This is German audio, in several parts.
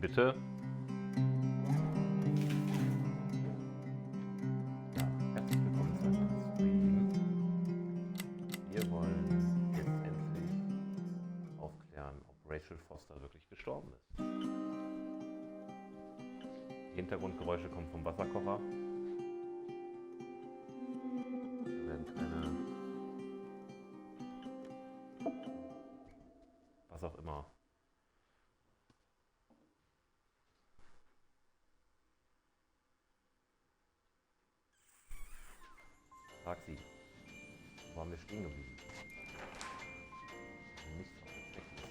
bitte? Ja, herzlich willkommen zu einem Stream. Wir wollen jetzt endlich aufklären, ob Rachel Foster wirklich gestorben ist. Die Hintergrundgeräusche kommen vom Wasserkocher. Da werden keine... was auch immer. Frag sie. Wo waren wir stehen geblieben? Nichts auf der Checkliste.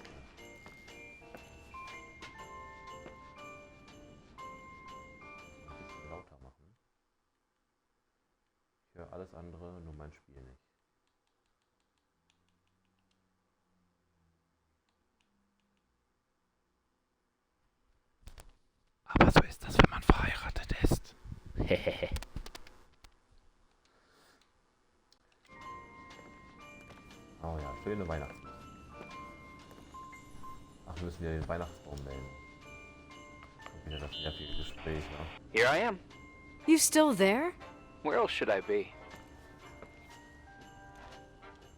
Ein bisschen lauter machen. Ich höre alles andere, nur mein Spiel nicht. Aber so ist das, wenn man verheiratet ist. Hehehe. Oh ja, schöne Weihnachtsmusik. Ach, wir müssen wieder den Weihnachtsbaum melden. Und wieder das nervige Gespräch, ne? Here I am. You still there? Where else should I be?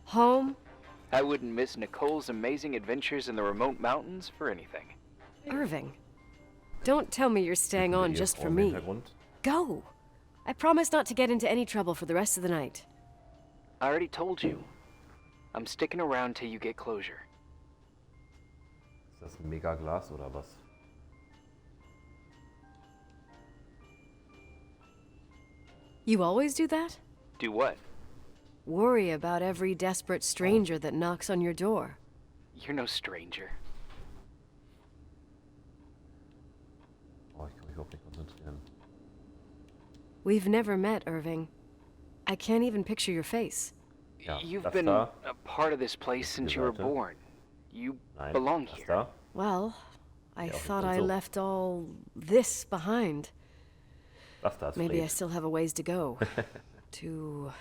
Home? I wouldn't miss Nicole's amazing adventures in the remote mountains for anything. Irving. Don't tell me you're staying on just for me. Go! I promise not to get into any trouble for the rest of the night. I already told you. I'm sticking around till you get closure. Ist das ein Megaglas oder was? You always do that? Do what? Worry about every desperate stranger that knocks on your door. You're no stranger. Oh, ich kann mich überhaupt nicht konzentrieren. We've never met, Irving. I can't even picture your face. Ja, You've das been da. a part of this place since you were Seite. born. You Nein, belong das here. da. Well, I Ja, thought und I so. left all this behind. Das da ist Maybe I Fred. still have a ways to go. To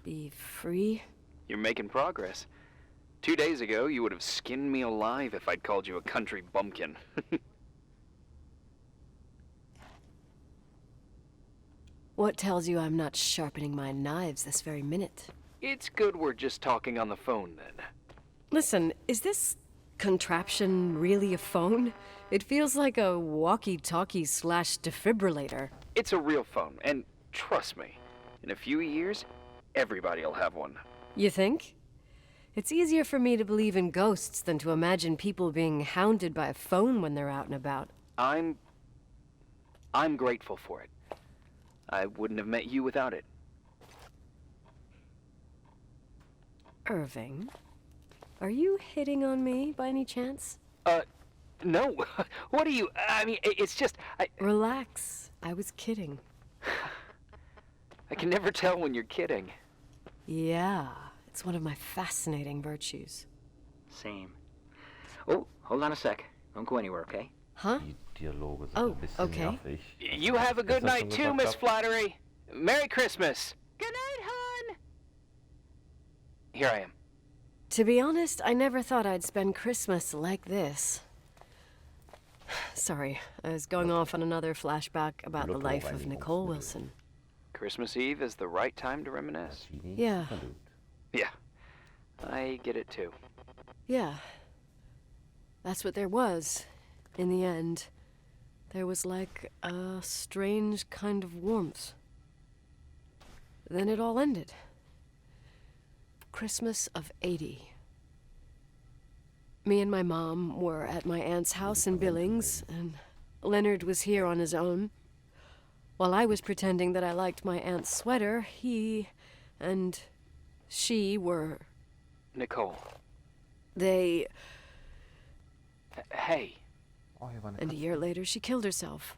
be free? You're making progress. 2 days ago, you would have skinned me alive if I'd called you a country bumpkin. What tells you I'm not sharpening my knives this very minute? It's good we're just talking on the phone, then. Listen, is this contraption really a phone? It feels like a walkie-talkie / defibrillator. It's a real phone, and trust me, in a few years, everybody'll have one. You think? It's easier for me to believe in ghosts than to imagine people being hounded by a phone when they're out and about. I'm grateful for it. I wouldn't have met you without it. Irving, are you hitting on me by any chance? No. What are you... I mean, it's just... Relax. I was kidding. I can never tell when you're kidding. Yeah, it's one of my fascinating virtues. Same. Oh, hold on a sec. Don't go anywhere, okay? Huh? Die Dialoge sind Oh, ein bisschen okay. nervig. You have a good Ist das night schon too, gesagt Miss hab? Flattery. Merry Christmas. Good night, hon. Here I am. To be honest, I never thought I'd spend Christmas like this. Sorry, I was going off on another flashback about the life of Nicole Wilson. Christmas Eve is the right time to reminisce. Genie Ja. verliebt. Yeah, I get it too. Yeah. That's what there was. In the end, there was like a strange kind of warmth. Then it all ended. Christmas of '80. Me and my mom were at my aunt's house in Billings, and Leonard was here on his own. While I was pretending that I liked my aunt's sweater, he and she were... Nicole. They... Hey. Oh, hier war eine And a Katze. year later, she killed herself.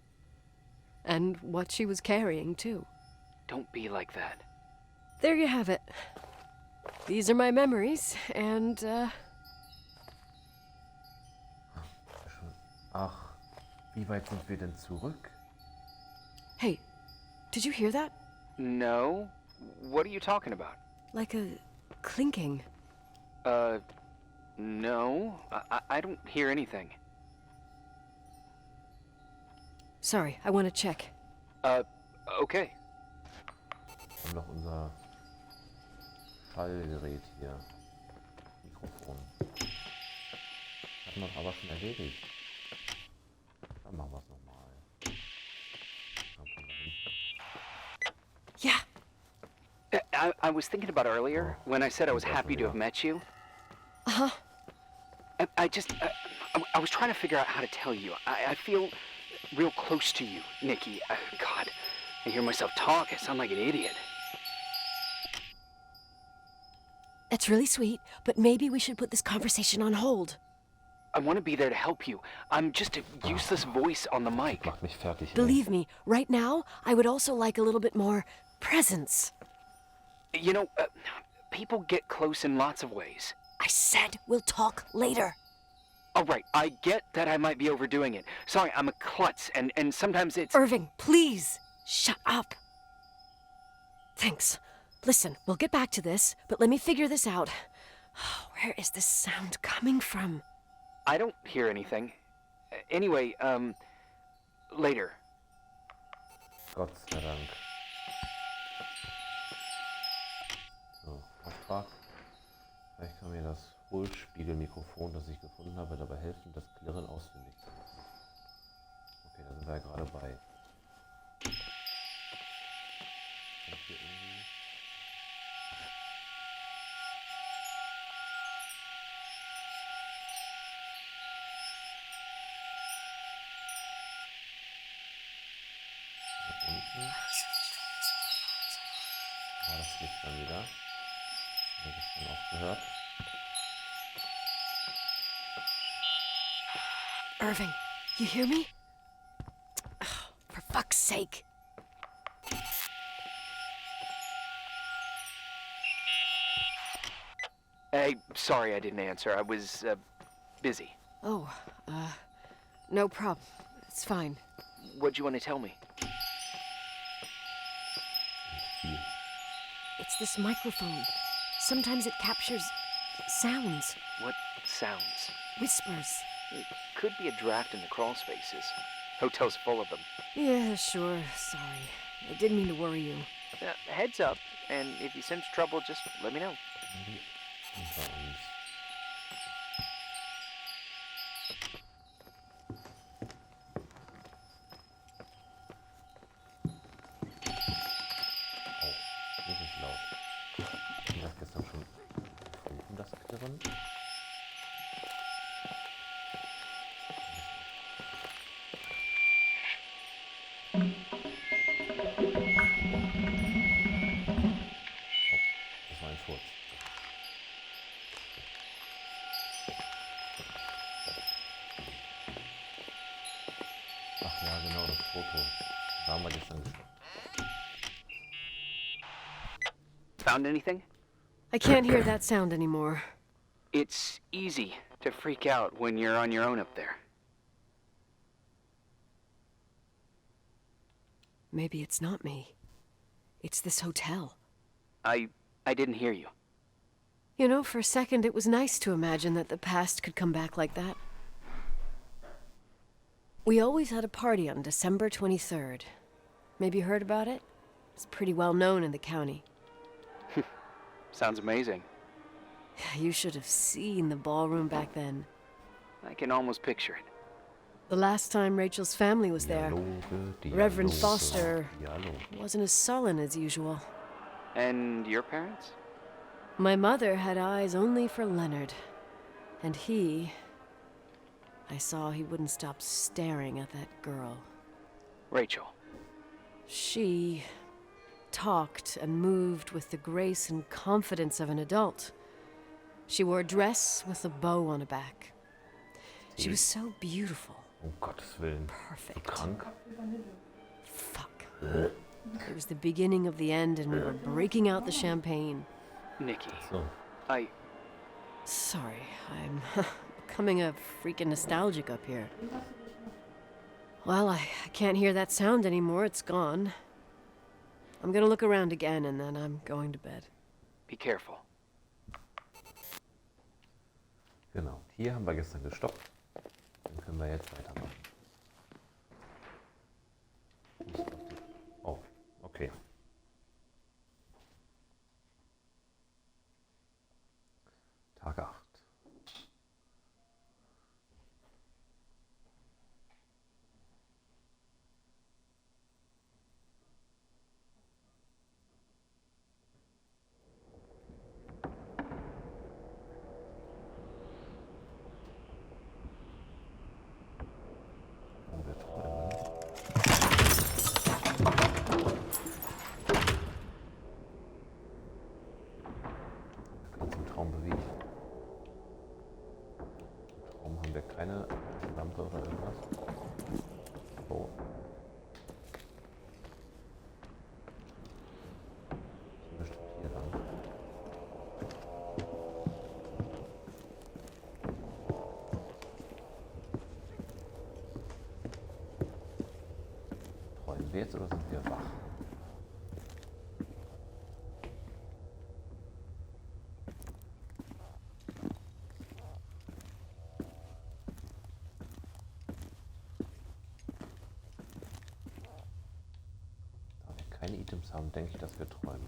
And what she was carrying, too. Don't be like that. There you have it. These are my memories, and, Ach, wie weit sind wir denn zurück? Hey, did you hear that? No. What are you talking about? Like a clinking. No. I don't hear anything. Sorry, I want to check. Okay. Wir haben noch unser Schallgerät hier. Mikrofon. Hatten wir aber schon erledigt. Dann machen wir es nochmal. Dann kommen wir hin. Yeah. I was thinking about earlier when I said I was happy to have met you. Uh-huh. I was trying to figure out how to tell you. I feel real close to you, Nikki. God, I hear myself talk. I sound like an idiot. That's really sweet, but maybe we should put this conversation on hold. I want to be there to help you. I'm just a useless voice on the mic. Mach mich fertig. ey. Believe me, right now, I would also like a little bit more presence. You know, people get close in lots of ways. I said we'll talk later. All right, I get that I might be overdoing it. Sorry, I'm a klutz, and sometimes it's... Irving, please, shut up. Thanks. Listen, we'll get back to this, but let me figure this out. Where is this sound coming from? I don't hear anything. Anyway, later. Gott sei Dank. So, Auftrag. Vielleicht kann mir das Hohlspiegelmikrofon, das ich gefunden habe, dabei helfen, das Klirren ausfindig zu machen. Okay, da sind wir ja gerade bei. Kann ich hier irgendwie... Hier unten. Ah, das Licht dann wieder. Das habe ich dann auch gehört. Irving, you hear me? Oh, for fuck's sake. Hey, sorry I didn't answer. I was, busy. Oh, no problem. It's fine. What'd you want to tell me? Viel. It's this microphone. Sometimes it captures sounds, What sounds? whispers. It could be a draft in the crawl spaces. Hotel's full of them. Yeah, sure. Sorry. I didn't mean to worry you. Heads up, and if you sense trouble, just let me know. Irgendwie unter uns. Oh, das ist laut. Haben wir das gestern schon gefunden, das Klirren? Oh, das war ein Furz. Ach ja, genau, das Foto. Da haben wir gestern gestoppt. Found anything? I can't hear that sound anymore. It's easy to freak out when you're on your own up there. Maybe it's not me. It's this hotel. I didn't hear you. You know, for a second it was nice to imagine that the past could come back like that. We always had a party on December 23rd. Maybe you heard about it? It's pretty well known in the county. Sounds amazing. You should have seen the ballroom back then. I can almost picture it. The last time Rachel's family was there, Dialoge, Reverend Dialoge, Foster Dialoge. wasn't as sullen as usual. And your parents? My mother had eyes only for Leonard. And I saw he wouldn't stop staring at that girl. Rachel. She talked and moved with the grace and confidence of an adult. She wore a dress with a bow on her back. She was so beautiful. Um Gottes Willen. So Perfect. krank. Fuck. It was the beginning of the end and we were breaking out the champagne. Nikki. So. Sorry, I'm becoming a freaking nostalgic up here. Well, I can't hear that sound anymore. It's gone. I'm gonna look around again and then I'm going to bed. Be careful. Genau. Hier haben wir gestern gestoppt. Dann können wir jetzt weitermachen. jetzt oder sind wir wach? Da wir keine Items haben, denke ich, dass wir träumen.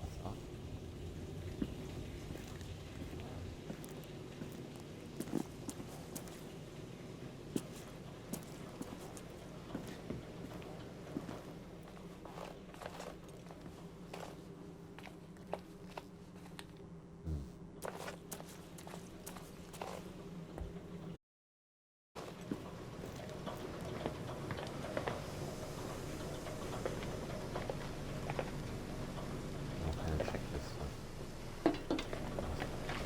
Wasser. Noch keine Checkliste.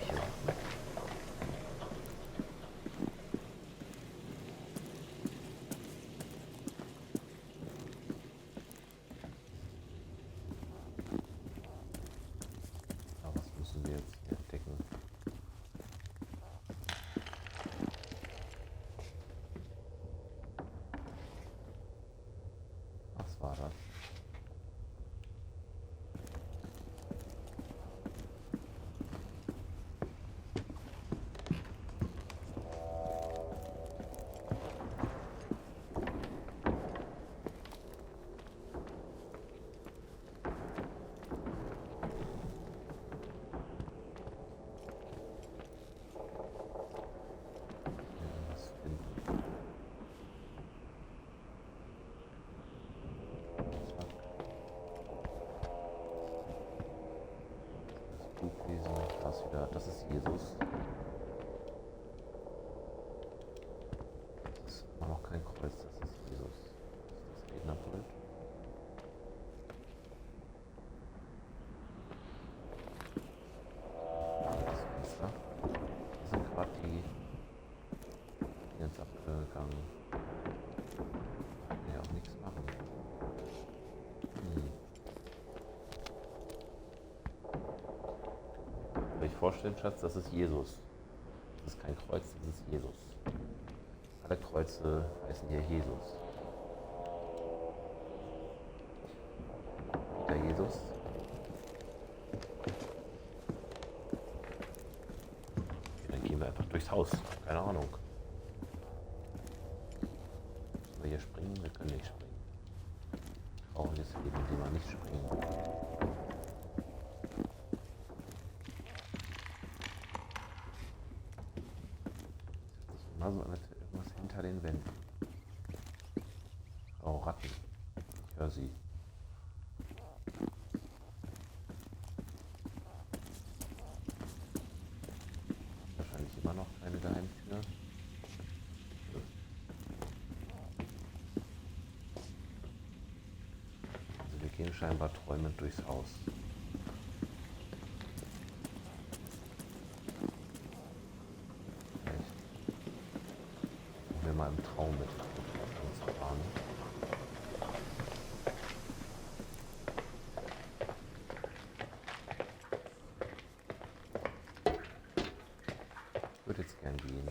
Hier. Ja, was müssen wir jetzt hier entdecken? Was war das? Irgendwas finden. Zack. Das Buch lesen. Das wieder. Das ist Jesus. Das ist immer noch kein Kreuz. Das ist Jesus. Das ist das Rednerpult. Das Fenster. Das sind gerade die jetzt abgegangen. Ja, auch nichts machen. Kann ich vorstellen, Schatz, das ist Jesus. Das ist kein Kreuz, das ist Jesus. Alle Kreuze heißen hier Jesus. Wieder Jesus. Okay, dann gehen wir einfach durchs Haus. Keine Ahnung. Müssen wir hier springen? Wir können nicht springen. Trauriges Leben, in dem wir nicht springen. Es hört sich immer so an, als wäre irgendwas hinter den Wänden. Oh, Ratten. Ich höre sie. Wahrscheinlich immer noch keine Geheimtür. Also wir gehen scheinbar träumend durchs Haus. Vielleicht machen wir mal im Traum mit uns fahren. Ich würde jetzt gern gehen.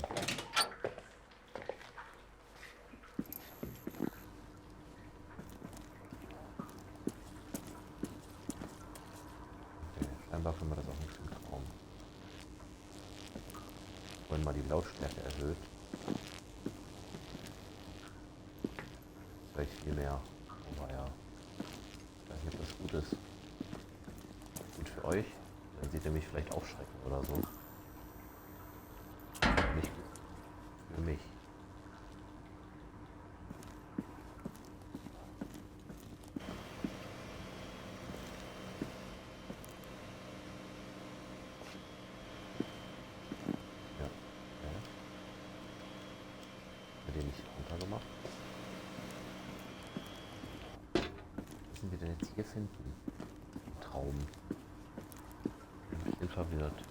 Okay, scheinbar können wir das auch nicht im Traum. Wollen mal die Lautstärke erhöht. Vielleicht viel mehr. Aber ja, ich weiß nicht, ob das gut ist. Gut für euch. Dann seht ihr mich vielleicht aufschrecken oder so. Nicht gut für mich. Ja, okay. Hat den nicht runtergemacht? Was müssen wir denn jetzt hier finden? Ein Traum. Ich bin bestimmt verwirrt.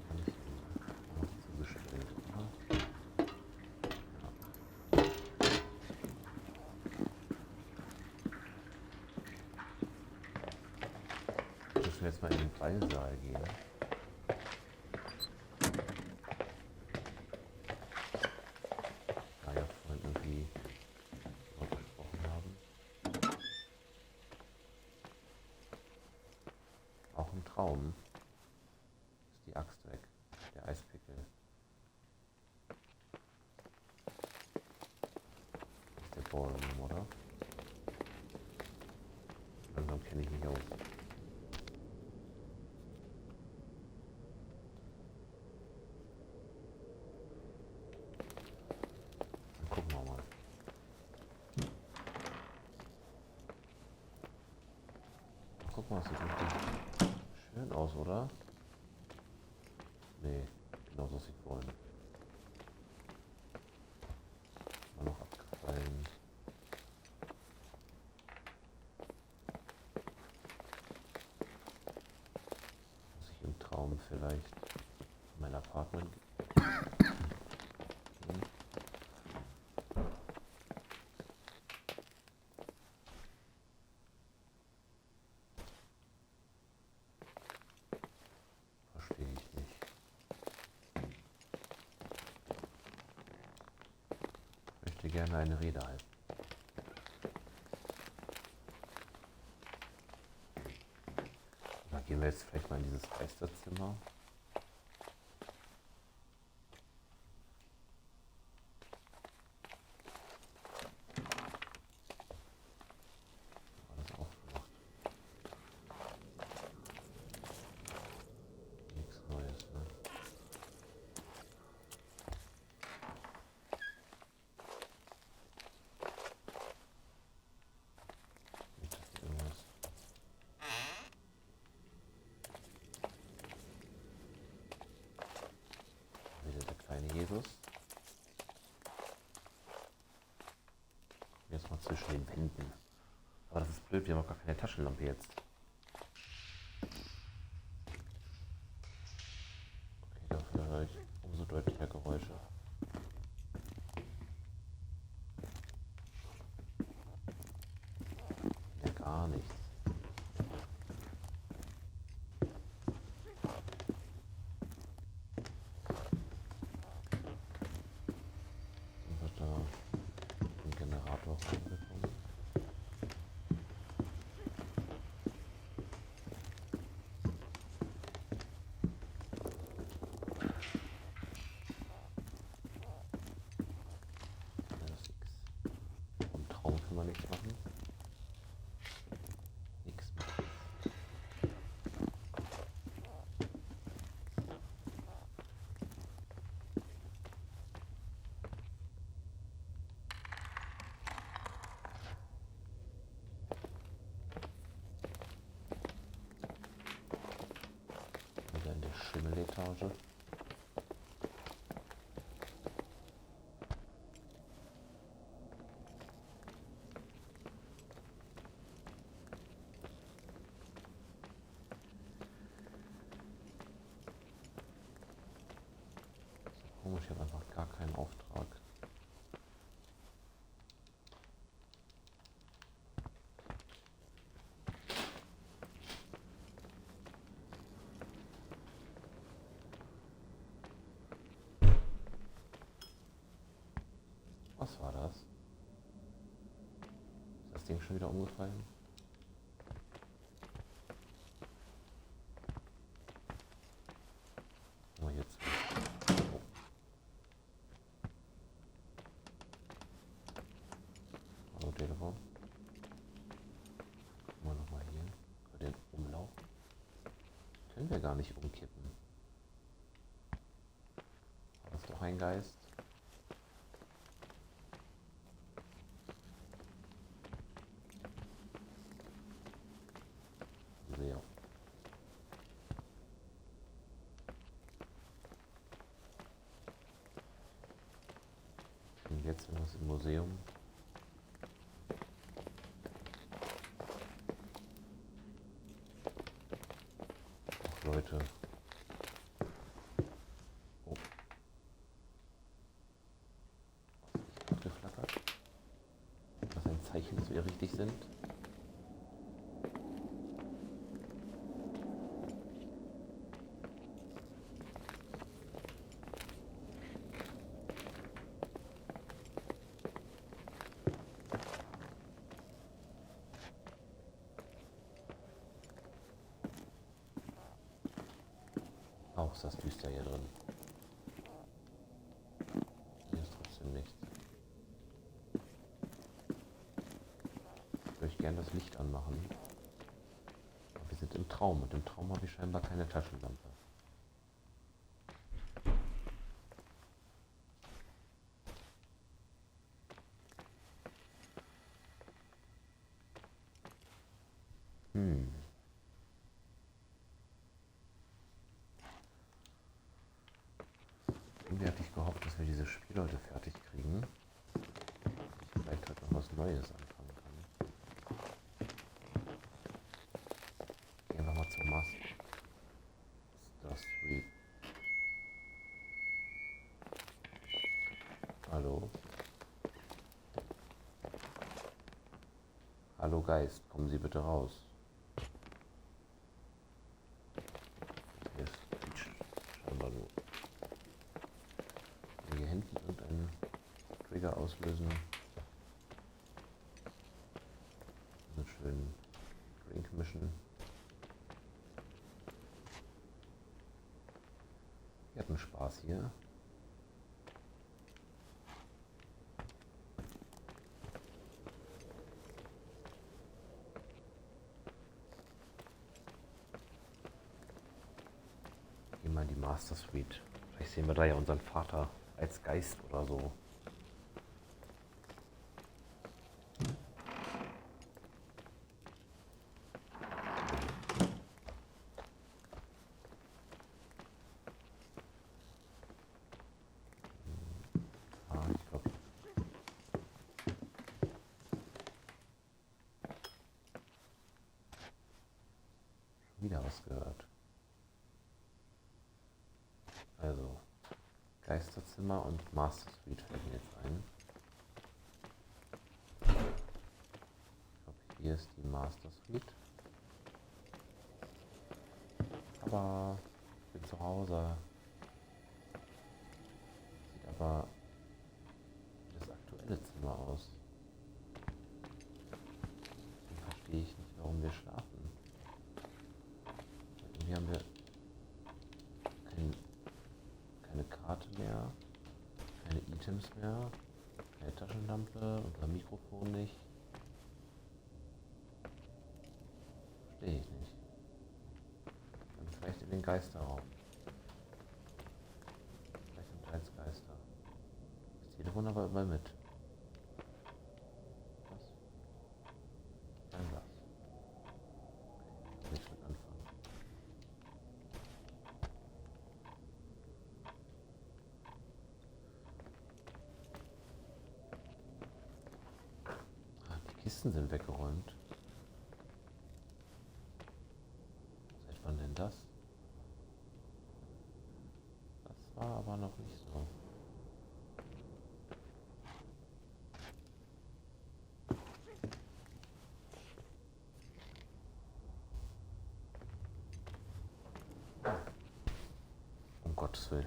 Kann ich noch zugestellt, oder? Müssen wir jetzt mal in den Ballsaal gehen. Traum ist die Axt weg. Der Eispickel. Das ist der Ballroom, oder? Langsam kenne ich mich aus. Dann gucken wir mal. Guck mal, das sieht richtig schön aus, oder? Nee, genau so sieht vorhin. War noch abgefallen. Muss ich im Traum vielleicht in mein Apartment gehen? Verstehe ich nicht. Ich möchte gerne eine Rede halten. Da gehen wir jetzt vielleicht mal in dieses Geisterzimmer. Alles aufgemacht. Nichts Neues, ne? Nicht, dass hier irgendwas. Wieder der kleine Jesus. Jetzt mal zwischen den Wänden. Aber das ist blöd, wir haben auch gar keine Taschenlampe jetzt. Okay, dafür höre ich umso deutlicher Geräusche. Ja, gar nichts. Dann wird da ein Generator reinbekommen. Das ist nix. Vom Traum kann man nichts machen. Nichts machen. Wieder in der Schimmeletage. Komisch, ich habe einfach gar keinen Auftrag. Was war das? Ist das Ding schon wieder umgefallen? Oh, jetzt. Oh. Hallo, Telefon. Gucken wir nochmal hier. Können wir den umlaufen? Können wir gar nicht umkippen. War das doch ein Geist? Sehr. Und jetzt sind wir im Museum. Ach, Leute. Oh. Was hat geflackert? Was ein Zeichen, dass wir richtig sind. ist das düster hier drin. Hier ist trotzdem nichts. Ich möchte gerne das Licht anmachen. Aber wir sind im Traum und im Traum habe ich scheinbar keine Taschenlampe. Irgendwie hatte ich gehofft, dass wir diese Spiel heute fertig kriegen. Ich vielleicht heute noch was Neues anfangen kann. Gehen wir mal zur Master Suite. Hallo? Hallo Geist, kommen Sie bitte raus. Hier ist scheinbar nur. Hier hinten irgendeinen Trigger auslösen. Einen schönen Drink mischen. Wir hatten Spaß hier. Gehen wir in die Master Suite. Vielleicht sehen wir da ja unseren Vater als Geist oder so. Ich glaube. Wieder was gehört. Also, Geisterzimmer und Master Suite fällt mir jetzt ein. Ich glaube, hier ist die Master Suite. Aber ich bin zu Hause. Sieht aber wie das aktuelle Zimmer aus. Deswegen verstehe ich nicht, warum wir schlafen. Irgendwie haben wir keine Karte mehr, keine Items mehr, keine Taschenlampe, unser Mikrofon nicht. Verstehe ich nicht. Dann vielleicht in den Geisterraum. Vielleicht sind teils Geister. Das Telefon aber immer mit. Was? Ein Glas. Okay, kann nichts mit anfangen. Die Kisten sind weggeräumt. Seit wann denn das? Das war aber noch nicht so. Um Gottes Willen.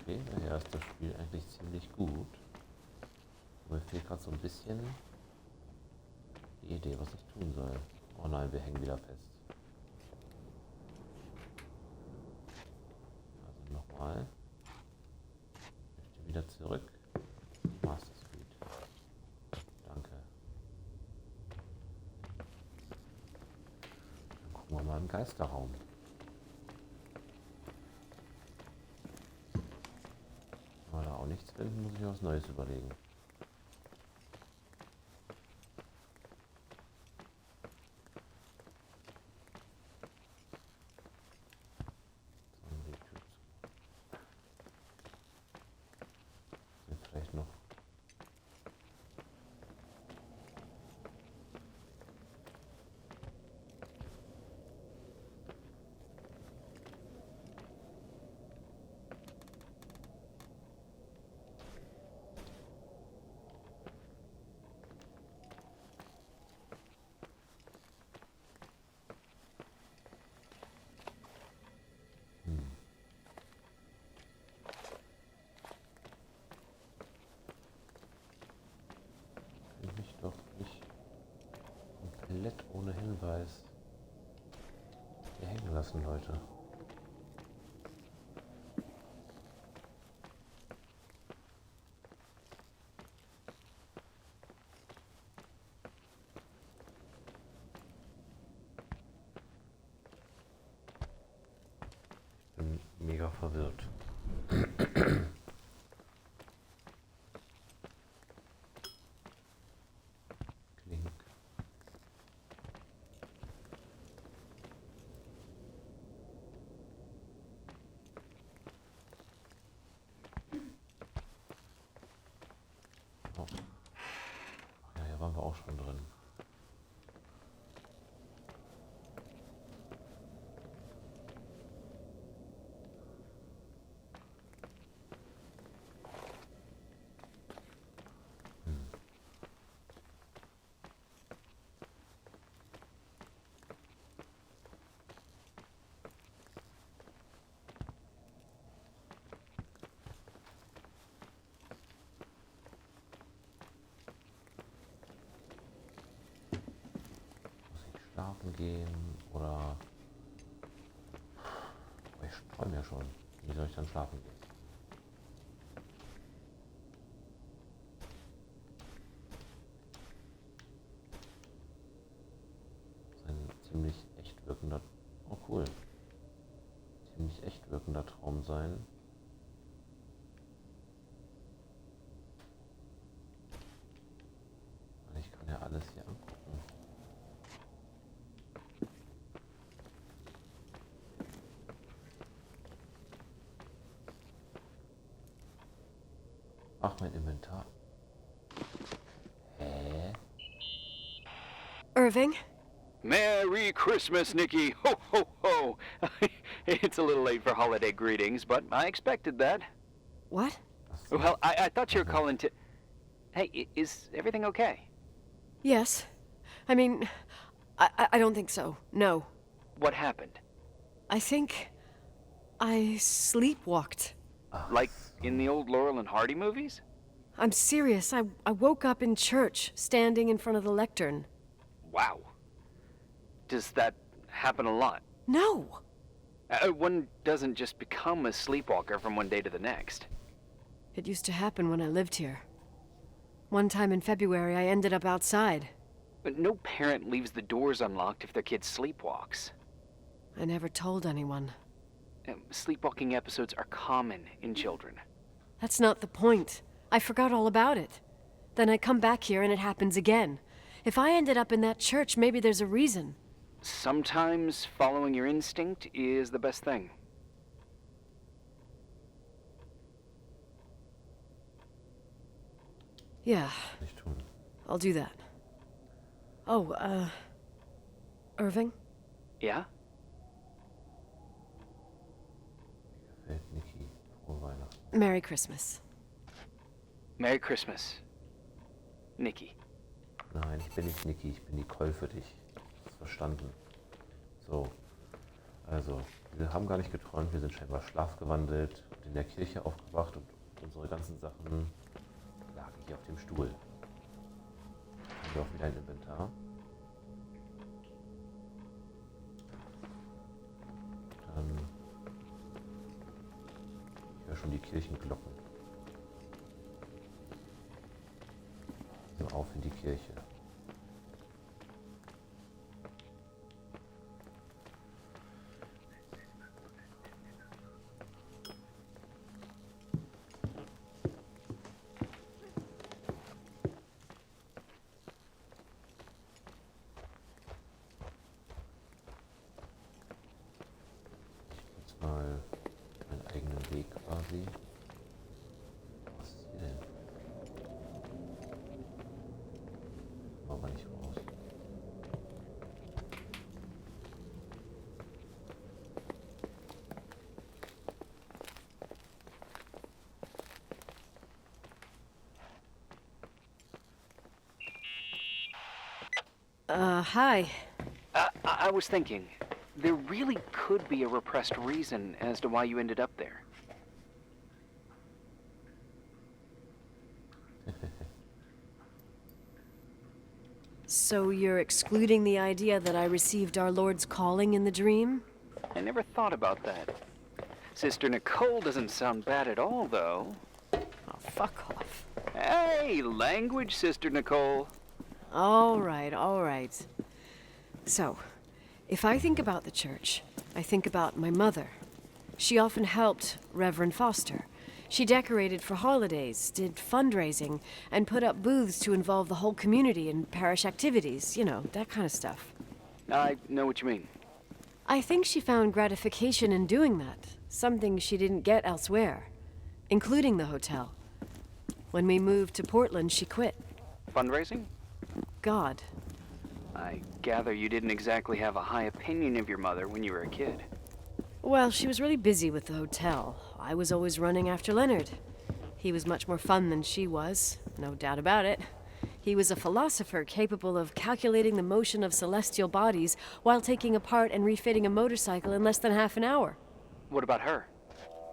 Okay, daher ist das Spiel eigentlich ziemlich gut. Aber mir fehlt gerade so ein bisschen die Idee, was ich tun soll. Oh nein, wir hängen wieder fest. Also nochmal. Ich möchte wieder zurück. Master Suite. Danke. Dann gucken wir mal im Geisterraum. Wenn wir da auch nichts finden, muss ich was Neues überlegen. So, die Tür zu. Sind vielleicht noch. Hinweis. Hier hängen lassen, Leute. Ich bin mega verwirrt. Klink. Oh. Ja, hier waren wir auch schon drin. Schlafen gehen oder... Oh, ich träume ja schon. Wie soll ich dann schlafen gehen? Das ist ein ziemlich echt wirkender... Oh cool. Ziemlich echt wirkender Traum sein. Ich kann ja alles hier angucken. Ach, mein Inventar. Hä? Irving? Merry Christmas, Nikki! Ho, ho, ho! It's a little late for holiday greetings, but I expected that. What? Well, I thought you were calling to... Hey, is everything okay? Yes. I mean, I don't think so. No. What happened? I think I sleepwalked. Like in the old Laurel and Hardy movies? I'm serious. I woke up in church, standing in front of the lectern. Wow. Does that happen a lot? No. One doesn't just become a sleepwalker from one day to the next. It used to happen when I lived here. One time in February, I ended up outside. But no parent leaves the doors unlocked if their kid sleepwalks. I never told anyone. Sleepwalking episodes are common in children. That's not the point. I forgot all about it. Then I come back here and it happens again. If I ended up in that church, maybe there's a reason. Sometimes following your instinct is the best thing. Yeah, Nicht tun. I'll do that. Oh, Irving? Yeah? Gefällt Niki. Frohe Weihnachten. Merry Christmas. Merry Christmas, Nikki. Nein, ich bin nicht Niki, ich bin Nicole für dich. Hast verstanden. So. Also, wir haben gar nicht geträumt, wir sind scheinbar schlafgewandelt und in der Kirche aufgewacht und unsere ganzen Sachen lagen hier auf dem Stuhl. Haben wir auch wieder ein Inventar. Dann ich höre schon die Kirchenglocken. Also auf in die Kirche. Jetzt mal meinen eigenen Weg quasi. Was ist hier denn? Kommen wir aber nicht raus. Hi. I was thinking, there really could be a repressed reason as to why you ended up there. So you're excluding the idea that I received our Lord's calling in the dream? I never thought about that. Sister Nicole doesn't sound bad at all, though. Oh, fuck off. Hey, language, Sister Nicole. All right, all right. So, if I think about the church, I think about my mother. She often helped Reverend Foster. She decorated for holidays, did fundraising, and put up booths to involve the whole community in parish activities, you know, that kind of stuff. I know what you mean. I think she found gratification in doing that, something she didn't get elsewhere, including the hotel. When we moved to Portland, she quit. Fundraising? God. I gather you didn't exactly have a high opinion of your mother when you were a kid. Well, she was really busy with the hotel. I was always running after Leonard. He was much more fun than she was, no doubt about it. He was a philosopher capable of calculating the motion of celestial bodies while taking apart and refitting a motorcycle in less than half an hour. What about her?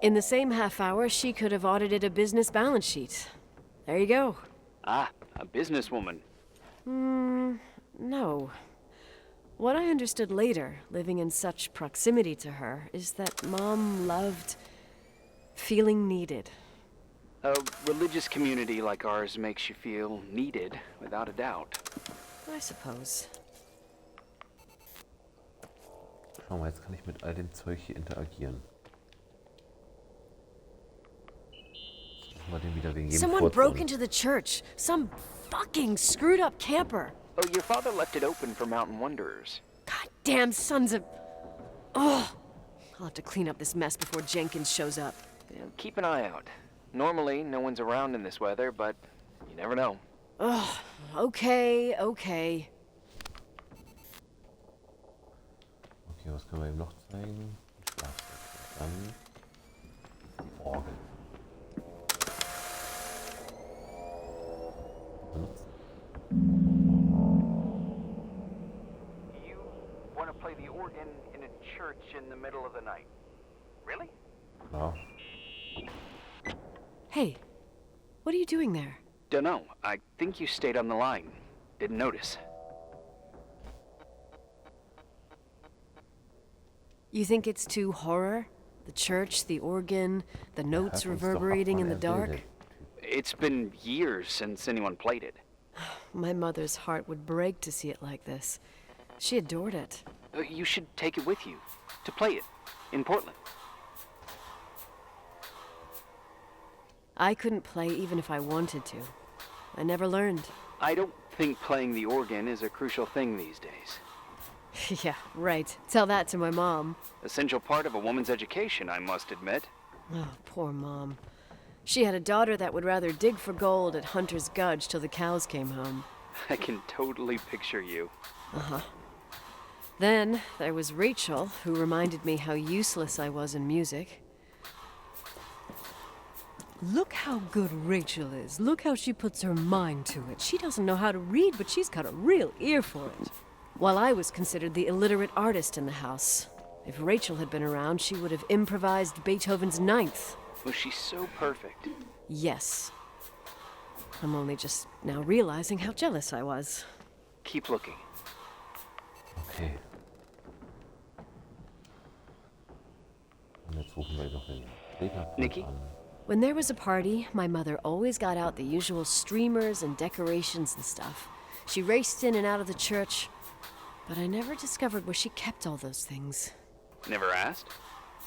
In the same half hour, she could have audited a business balance sheet. There you go. Ah, a businesswoman. No. What I understood later, living in such proximity to her, is that Mom loved feeling needed. A religious community like ours makes you feel needed, without a doubt. I suppose. Schau mal, jetzt kann ich mit all dem Zeug hier interagieren. Machen wir den wieder wegen jedem Someone Furz broke an. into the church. Some fucking screwed up camper. Oh, your father left it open for mountain wanderers. Goddamn sons of... Oh! I'll have to clean up this mess before Jenkins shows up. You know, keep an eye out. Normally, no one's around in this weather, but you never know. Ugh, okay. Okay, was können wir ihm noch zeigen? Schlafzimmer. Dann die Orgel. Benutzen. You want to play the organ in a church in the middle of the night? Really? Ja. Hey, what are you doing there? Dunno. I think you stayed on the line. Didn't notice. You think it's too horror? The church, the organ, the notes reverberating in the dark? It's been years since anyone played it. My mother's heart would break to see it like this. She adored it. You should take it with you. To play it. In Portland. I couldn't play even if I wanted to. I never learned. I don't think playing the organ is a crucial thing these days. Yeah, right. Tell that to my mom. Essential part of a woman's education, I must admit. Oh, poor Mom. She had a daughter that would rather dig for gold at Hunter's Gulch till the cows came home. I can totally picture you. Uh-huh. Then there was Rachel, who reminded me how useless I was in music. Look how good Rachel is. Look how she puts her mind to it. She doesn't know how to read, but she's got a real ear for it. While I was considered the illiterate artist in the house. If Rachel had been around, she would have improvised Beethoven's Ninth. Was she so perfect? Yes. I'm only just now realizing how jealous I was. Keep looking. Okay. Und jetzt suchen wir noch den Rednerpult Nikki? an. When there was a party, my mother always got out the usual streamers and decorations and stuff. She raced in and out of the church, but I never discovered where she kept all those things. Never asked?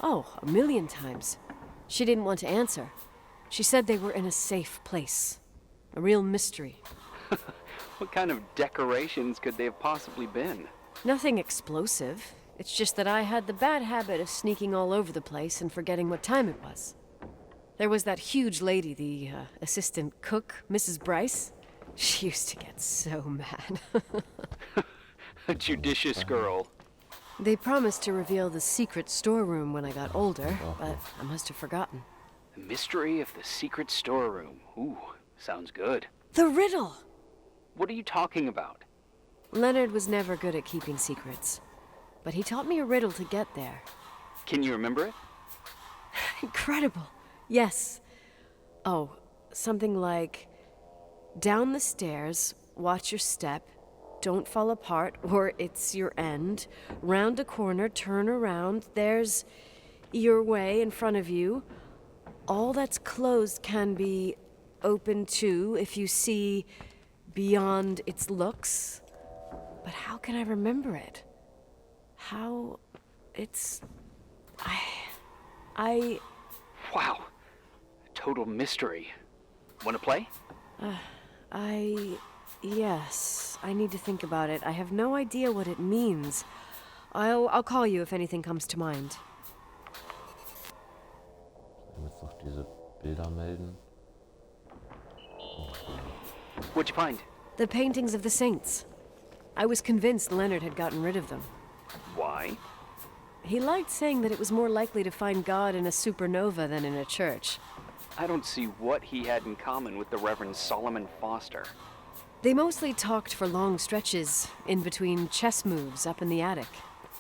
Oh, a million times. She didn't want to answer. She said they were in a safe place. A real mystery. What kind of decorations could they have possibly been? Nothing explosive. It's just that I had the bad habit of sneaking all over the place and forgetting what time it was. There was that huge lady, the assistant cook, Mrs. Bryce. She used to get so mad. A judicious girl. They promised to reveal the secret storeroom when I got older, but I must have forgotten. The mystery of the secret storeroom. Ooh, sounds good. The riddle! What are you talking about? Leonard was never good at keeping secrets, but he taught me a riddle to get there. Can you remember it? Incredible. Yes. Oh, something like, down the stairs, watch your step, don't fall apart or it's your end. Round a corner, turn around, there's your way in front of you. All that's closed can be open too if you see beyond its looks. But how can I remember it? How it's... I... Wow. Total mystery. Want to play? Yes, I need to think about it. I have no idea what it means. I'll call you if anything comes to mind. Sollen wir jetzt noch diese Bilder melden? What'd you find? The paintings of the saints. I was convinced Leonard had gotten rid of them. Why? He liked saying that it was more likely to find God in a supernova than in a church. I don't see what he had in common with the Reverend Solomon Foster. They mostly talked for long stretches, in between chess moves up in the attic.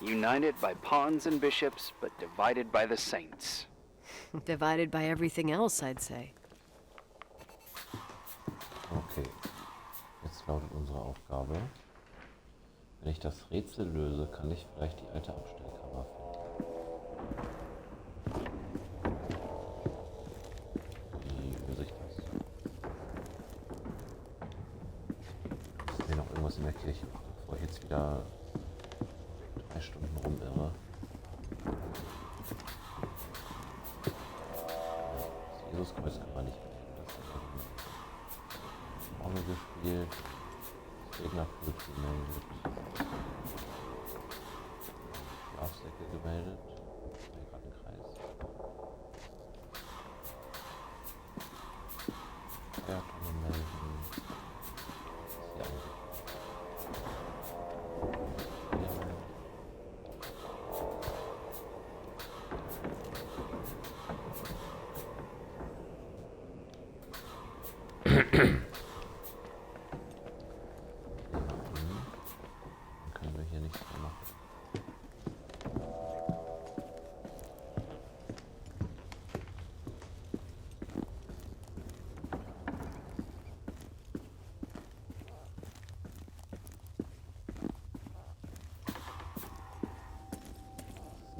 United by pawns and bishops, but divided by the saints. Divided by everything else, I'd say. Okay, jetzt lautet unsere Aufgabe. Wenn ich das Rätsel löse, kann ich vielleicht die alte Abstellkammer finden. Wie löse ich das? Müssen wir noch irgendwas in der Kirche machen, bevor ich jetzt wieder 3 Stunden rumirre? Das Jesuskreuz kann man nicht mehr. Das hat Orgel gespielt. Gegnerflut gemeldet. Schlafsäcke gemeldet. Gerade ein Kreis. Feuertonne melden. Ist hier eigentlich.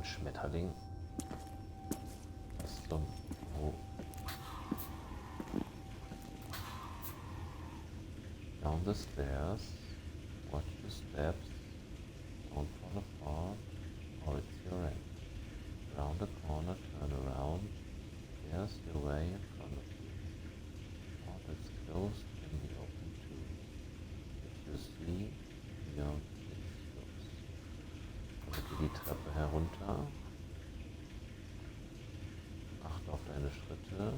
Schmetterling. Das ist so. Oh. Down the stairs. Watch the steps. Don't fall apart. Or it's your end. Round the corner, turn around. There's your way in front of you. All that's closed can be opened too. If you see beyond its looks. Also geh die Treppe herunter. Achte auf deine Schritte.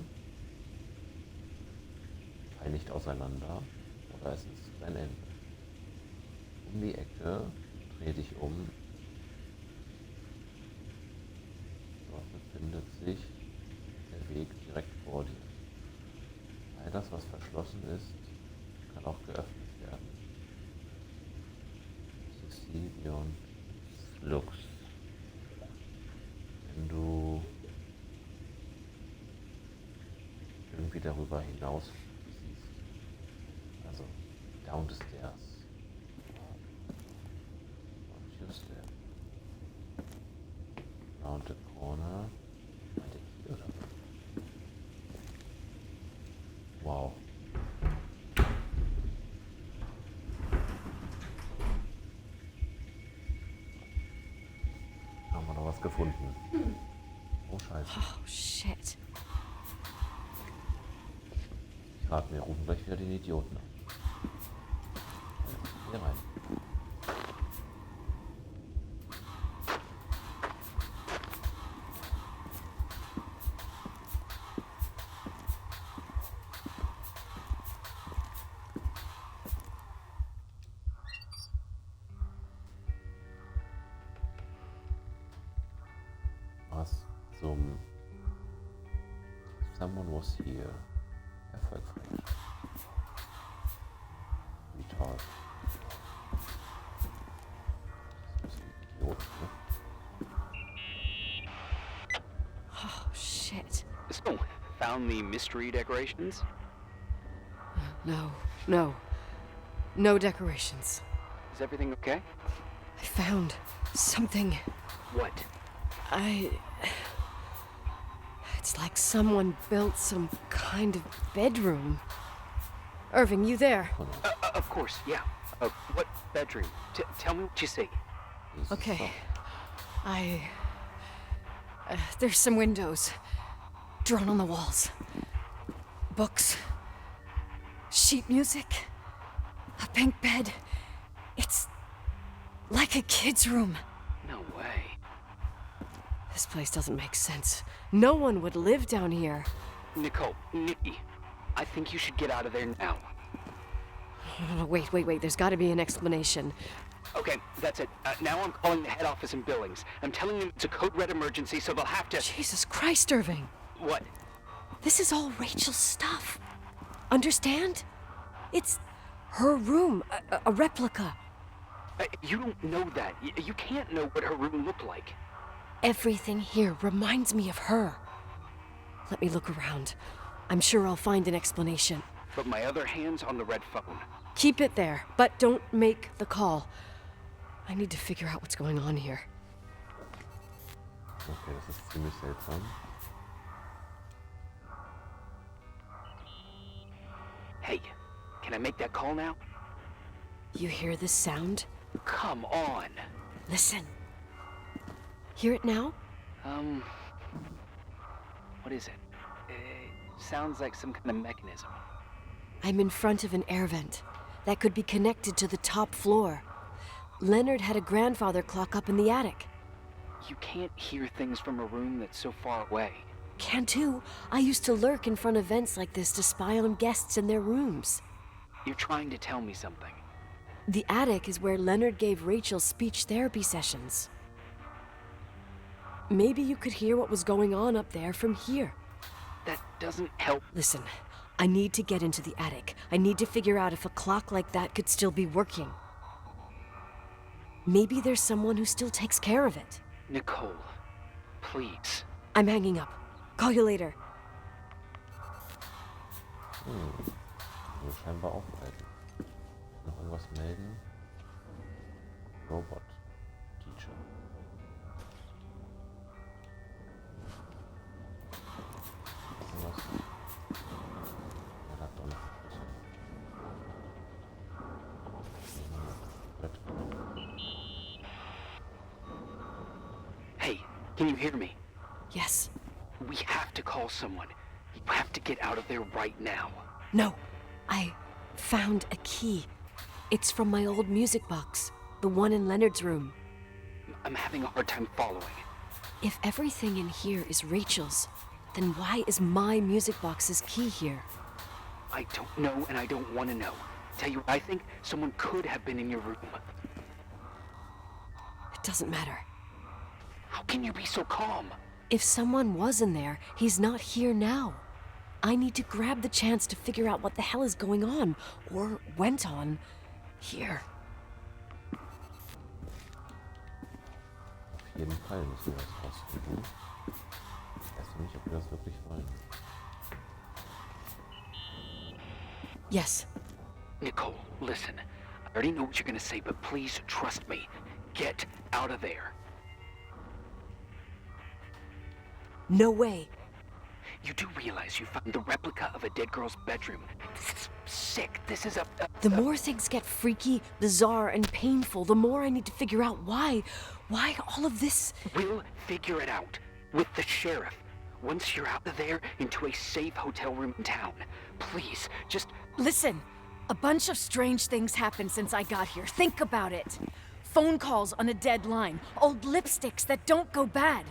Fall nicht auseinander oder es ist dein Ende. Um die Ecke, dreh dich um. Dort befindet sich der Weg direkt vor dir. All das, was verschlossen ist, kann auch geöffnet werden. You see beyond looks. Wenn du irgendwie darüber hinaus siehst. Also down the stairs. Watch your step. Round the corner. Weiter hier oder? Wow. Haben wir noch was gefunden? Oh Scheiße. Oh, shit. Ich rate, wir rufen gleich wieder den Idioten an. Hier rein. Was zum Someone was here. Erfolgreich. Wie toll. Das ist ein Idiot, ne? Oh, shit. So, found the mystery decorations? No. No decorations. Is everything okay? I found something. What? It's like someone built some kind of bedroom. Irving, you there? Of course, yeah. What bedroom? Tell me what you see. Okay. There's some windows. Drawn on the walls. Books. Sheet music. A pink bed. It's like a kid's room. No way. This place doesn't make sense. No one would live down here. Nikki, I think you should get out of there now. Wait. There's got to be an explanation. Okay, that's it. Now I'm calling the head office in Billings. I'm telling them it's a code red emergency, so they'll have to... Jesus Christ, Irving. What? This is all Rachel's stuff. Understand? It's her room, a replica. You don't know that. You can't know what her room looked like. Everything here reminds me of her. Let me look around. I'm sure I'll find an explanation. But my other hand's on the red phone. Keep it there, but don't make the call. I need to figure out what's going on here. Okay, das ist ziemlich seltsam. Hey, can I make that call now? You hear this sound? Come on. Listen. Hear it now? What is it? It sounds like some kind of mechanism. I'm in front of an air vent that could be connected to the top floor. Leonard had a grandfather clock up in the attic. You can't hear things from a room that's so far away. Can too. I used to lurk in front of vents like this to spy on guests in their rooms. You're trying to tell me something. The attic is where Leonard gave Rachel speech therapy sessions. Maybe you could hear what was going on up there from here. That doesn't help. Listen, I need to get into the attic. I need to figure out if a clock like that could still be working. Maybe there's someone who still takes care of it. Nicole, please. I'm hanging up. Call you later. Will scheinbar aufhalten. Noch irgendwas melden? Robot. Teacher. Was? Er hat doch noch Hey, can you hear me? Yes. We have to call someone. You have to get out of there right now. No. I found a key. It's from my old music box. The one in Leonard's room. I'm having a hard time following. If everything in here is Rachel's, then why is my music box's key here? I don't know and I don't want to know. Tell you what I think, someone could have been in your room. It doesn't matter. How can you be so calm? If someone was in there, he's not here now. I need to grab the chance to figure out what the hell is going on, or went on, here. Auf jeden Fall müssen wir das rausfinden. Ich weiß noch nicht, ob wir das wirklich wollen. Yes. Nicole, listen. I already know what you're gonna say, but please trust me. Get out of there. No way. You do realize you found the replica of a dead girl's bedroom. This is sick. This is The more things get freaky, bizarre, and painful, the more I need to figure out why all of this... We'll figure it out. With the sheriff. Once you're out of there, into a safe hotel room in town. Please, just... Listen, a bunch of strange things happened since I got here. Think about it. Phone calls on a dead line, old lipsticks that don't go bad.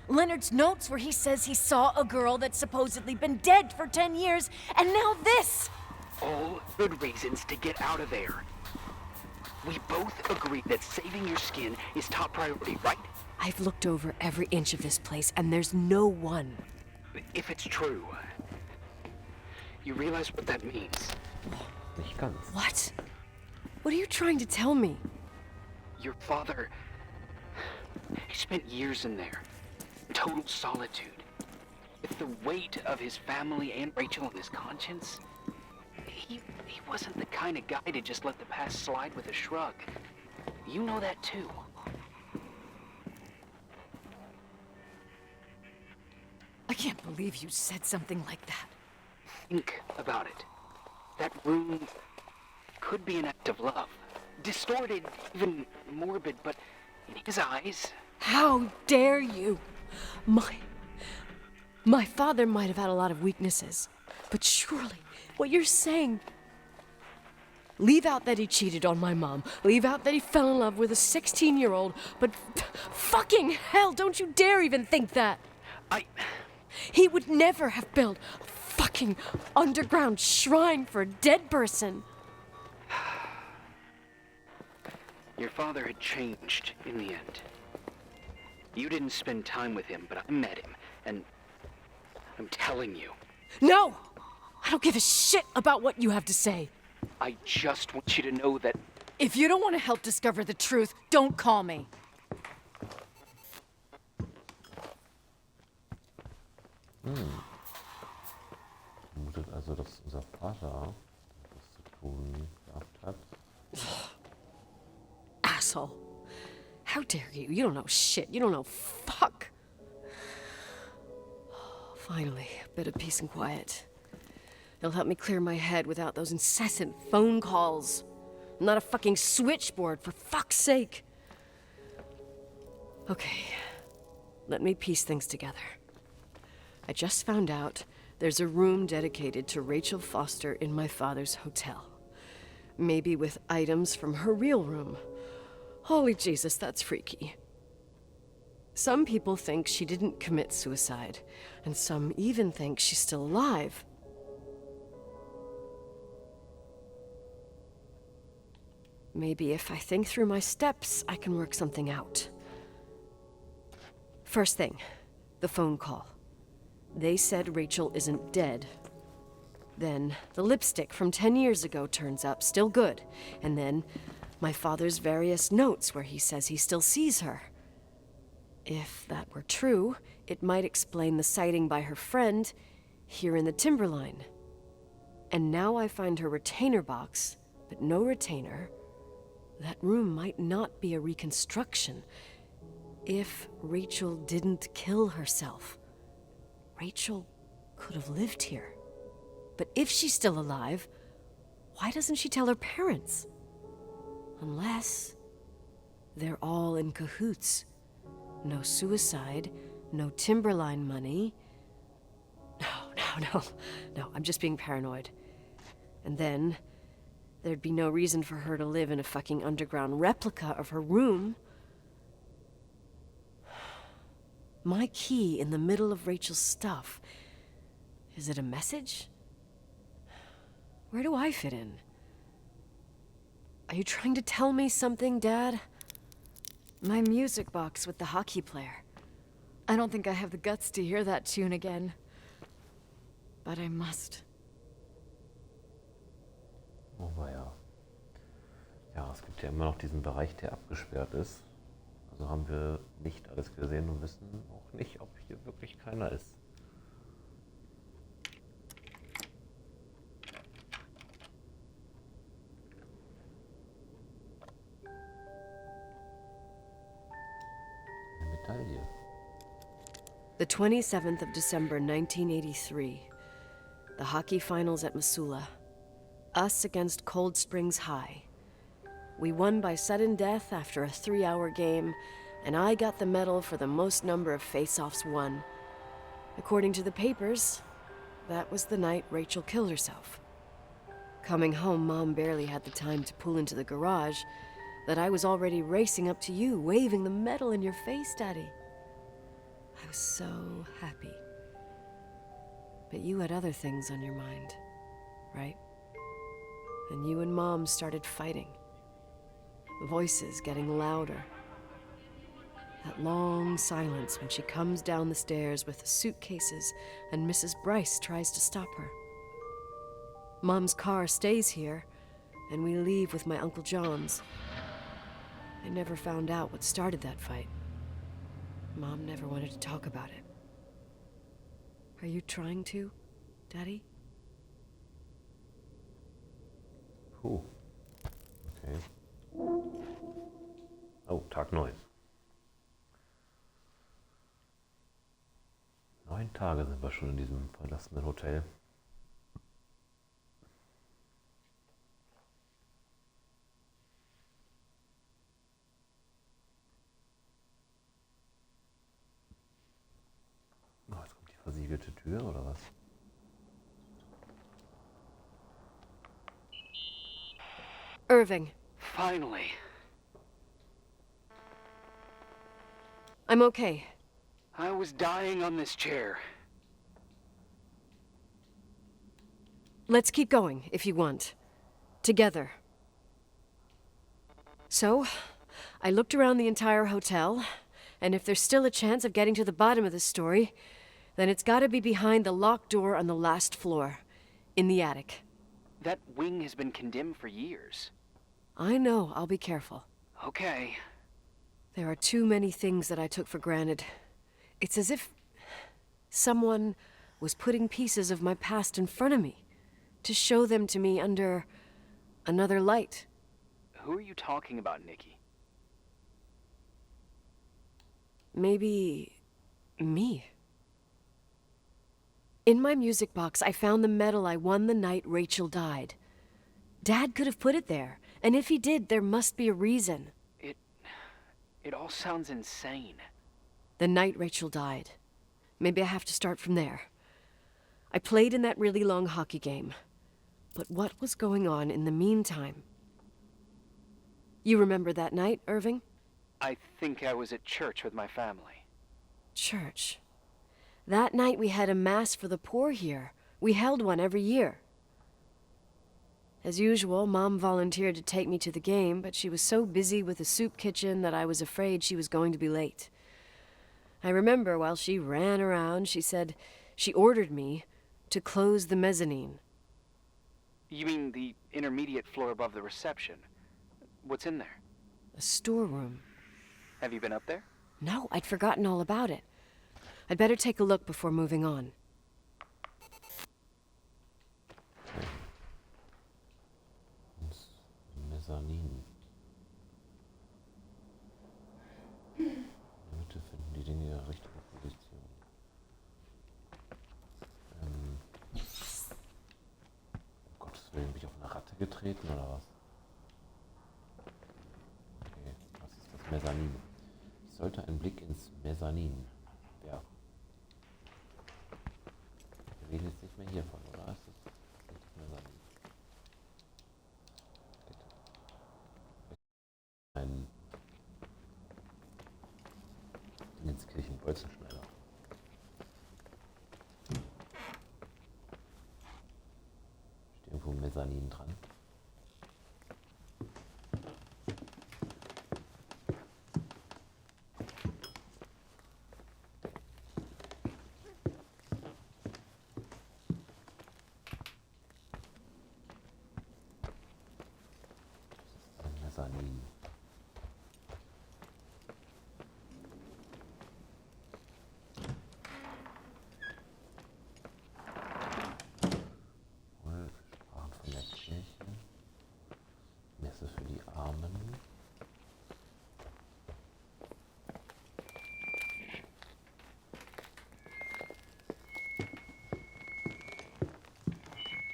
Leonard's notes where he says he saw a girl that's supposedly been dead for 10 years, and now this! All good reasons to get out of there. We both agree that saving your skin is top priority, right? I've looked over every inch of this place, and there's no one. If it's true, you realize what that means. Nicht ganz. What? What are you trying to tell me? Your father... He spent years in there. Total solitude. With the weight of his family and Rachel on his conscience, he wasn't the kind of guy to just let the past slide with a shrug. You know that too. I can't believe you said something like that. Think about it. That room could be an act of love. Distorted, even morbid, but in his eyes... How dare you? My father might have had a lot of weaknesses, but surely what you're saying... Leave out that he cheated on my mom. Leave out that he fell in love with a 16-year-old, but fucking hell, don't you dare even think that! He would never have built a fucking underground shrine for a dead person. Your father had changed in the end. You didn't spend time with him, but I met him, and I'm telling you. No! I don't give a shit about what you have to say. I just want you to know that... If you don't want to help discover the truth, don't call me. Vermutet also, dass unser Vater das zu tun gehabt hat. Asshole. How dare you? You don't know shit. You don't know fuck. Finally, a bit of peace and quiet. It'll help me clear my head without those incessant phone calls. I'm not a fucking switchboard, for fuck's sake. Okay, let me piece things together. I just found out there's a room dedicated to Rachel Foster in my father's hotel. Maybe with items from her real room. Holy Jesus, that's freaky. Some people think she didn't commit suicide, and some even think she's still alive. Maybe if I think through my steps, I can work something out. First thing, the phone call. They said Rachel isn't dead. Then the lipstick from 10 years ago turns up, still good. And then my father's various notes where he says he still sees her. If that were true, it might explain the sighting by her friend here in the Timberline. And now I find her retainer box, but no retainer. That room might not be a reconstruction. If Rachel didn't kill herself, Rachel could have lived here. But if she's still alive, why doesn't she tell her parents? Unless they're all in cahoots. No suicide, no Timberline money. No, I'm just being paranoid. And then there'd be no reason for her to live in a fucking underground replica of her room. My key in the middle of Rachel's stuff. Is it a message? Where do I fit in? Are you trying to tell me something, Dad? My music box with the hockey player. I don't think I have the guts to hear that tune again. But I must. Oh ja. Ja, es gibt ja immer noch diesen Bereich, der abgesperrt ist. Also haben wir nicht alles gesehen und wissen auch nicht, ob hier wirklich keiner ist. Eine Medaille. The 27th of December, 1983. The hockey finals at Missoula. Us against Cold Springs High. We won by sudden death after a 3-hour game, and I got the medal for the most number of face-offs won. According to the papers, that was the night Rachel killed herself. Coming home, Mom barely had the time to pull into the garage that I was already racing up to you, waving the medal in your face, Daddy. I was so happy. But you had other things on your mind, right? And you and Mom started fighting. Voices getting louder. That long silence when she comes down the stairs with the suitcases and Mrs. Bryce tries to stop her. Mom's car stays here, and we leave with my Uncle John's. I never found out what started that fight. Mom never wanted to talk about it. Are you trying to, Daddy? Okay. Tag 9. 9 Tage sind wir schon in diesem verlassenen Hotel. Oh, jetzt kommt die versiegelte Tür, oder was? Irving, Finally. I'm okay. I was dying on this chair. Let's keep going, if you want. Together. So, I looked around the entire hotel, and if there's still a chance of getting to the bottom of this story, then it's gotta be behind the locked door on the last floor, in the attic. That wing has been condemned for years. I know, I'll be careful. Okay. There are too many things that I took for granted. It's as if someone was putting pieces of my past in front of me, to show them to me under another light. Who are you talking about, Nikki? Maybe me. In my music box, I found the medal I won the night Rachel died. Dad could have put it there, and if he did, there must be a reason. It all sounds insane. The night Rachel died. Maybe I have to start from there. I played in that really long hockey game. But what was going on in the meantime? You remember that night, Irving? I think I was at church with my family. Church. That night we had a mass for the poor here. We held one every year. As usual, Mom volunteered to take me to the game, but she was so busy with the soup kitchen that I was afraid she was going to be late. I remember while she ran around, she said she ordered me to close the mezzanine. You mean the intermediate floor above the reception? What's in there? A storeroom. Have you been up there? No, I'd forgotten all about it. I'd better take a look before moving on. Mezzanin. In der Mitte finden die Dinge ihre richtige Position. Um Gottes Willen, bin ich auf eine Ratte getreten oder was? Okay, was ist das Mezzanin? Ich sollte einen Blick ins Mezzanin werfen. Wir reden jetzt nicht mehr hiervon, oder? Ist das nicht das Mezzanin? Ein Dingenskirchen-Bolzenschneider. Steht irgendwo ein Mezzanin dran? Ein Mezzanin. Sprachen von der Kirche. Messe für die Armen.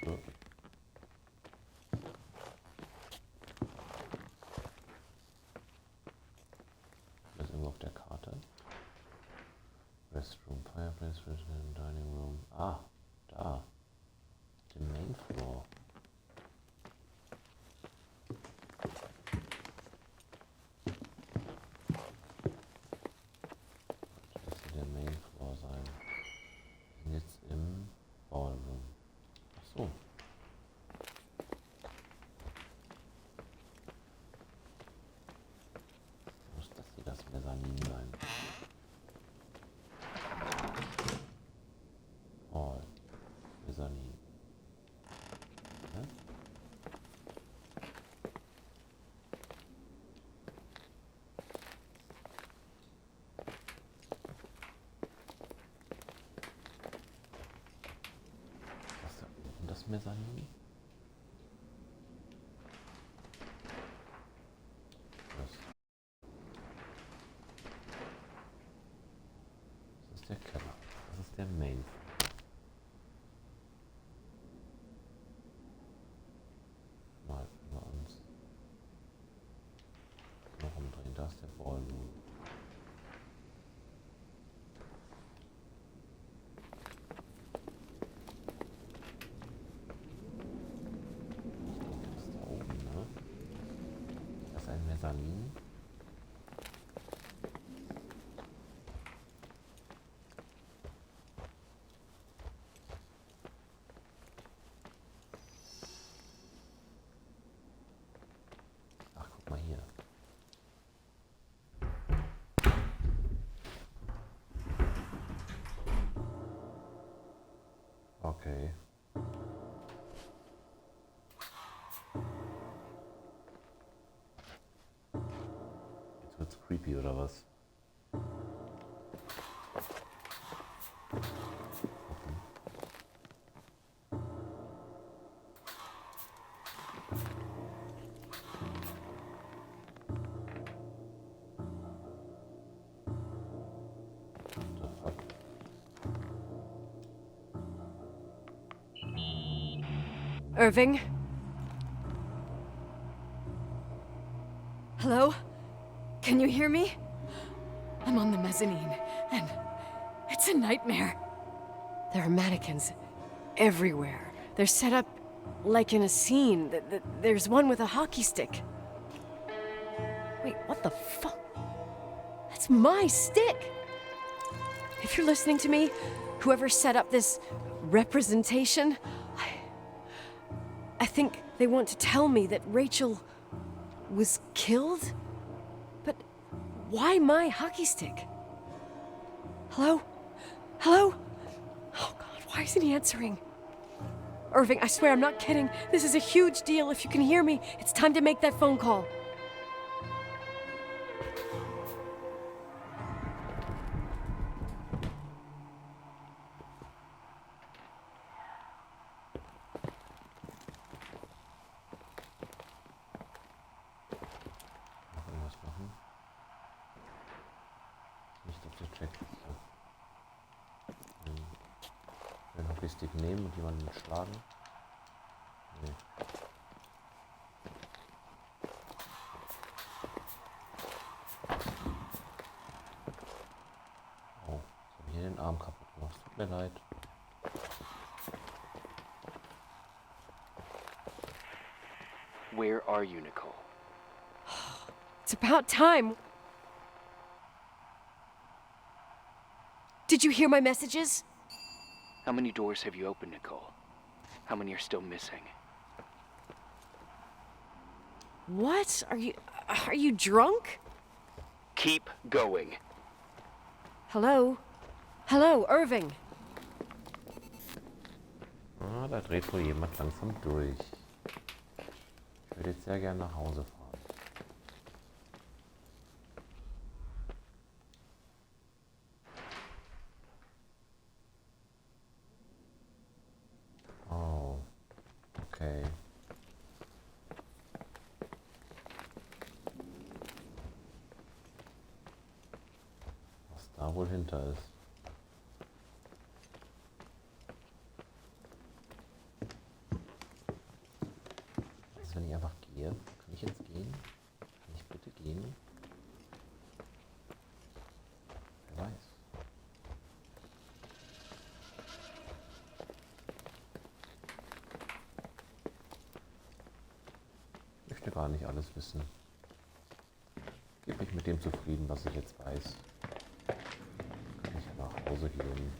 So. Das ist irgendwo auf der Karte. Restroom, Fireplace, Restaurant, Dining Room. Ah, da. The Main Floor. Das müsste der Main Floor sein. Wir sind jetzt im Ballroom. Ach so. Muss das hier das Mezzanin sein? Hall. Mezzanin. Ja? Was da oben das Mezzanin? Das der Main. Mal über uns noch umdrehen. Da ist der Ballroom. Das ist da oben, ne? Das ist ein Mezzanin. Ach, guck mal hier. Okay. Jetzt wird's creepy oder was? What the fuck? Irving? Hello? Can you hear me? I'm on the mezzanine, and it's a nightmare. There are mannequins everywhere. They're set up like in a scene. There's one with a hockey stick. Wait, what the fuck? That's my stick! If you're listening to me, whoever set up this representation, I think they want to tell me that Rachel was killed? But why my hockey stick? Hello? Hello? Oh God, why isn't he answering? Irving, I swear I'm not kidding. This is a huge deal. If you can hear me, it's time to make that phone call. Noch irgendwas machen? Nicht auf der Checkliste. Den Hockeystick nehmen und jemanden schlagen? Nee. Oh, jetzt habe ich hier den Arm kaputt gemacht. Tut mir leid. Where are you, Nicole? It's about time. Did you hear my messages? How many doors have you opened, Nicole? How many are still missing? What? Are you drunk? Keep going. Hello? Hello, Irving. Ah, da dreht wohl jemand langsam durch. Ich würde jetzt sehr gerne nach Hause fahren. Oh, okay. Was da wohl hinter ist. Was, wenn ich einfach gehe? Kann ich jetzt gehen? Kann ich bitte gehen? Wer weiß. Ich möchte gar nicht alles wissen. Gib mich mit dem zufrieden, was ich jetzt weiß. Kann ich ja nach Hause gehen.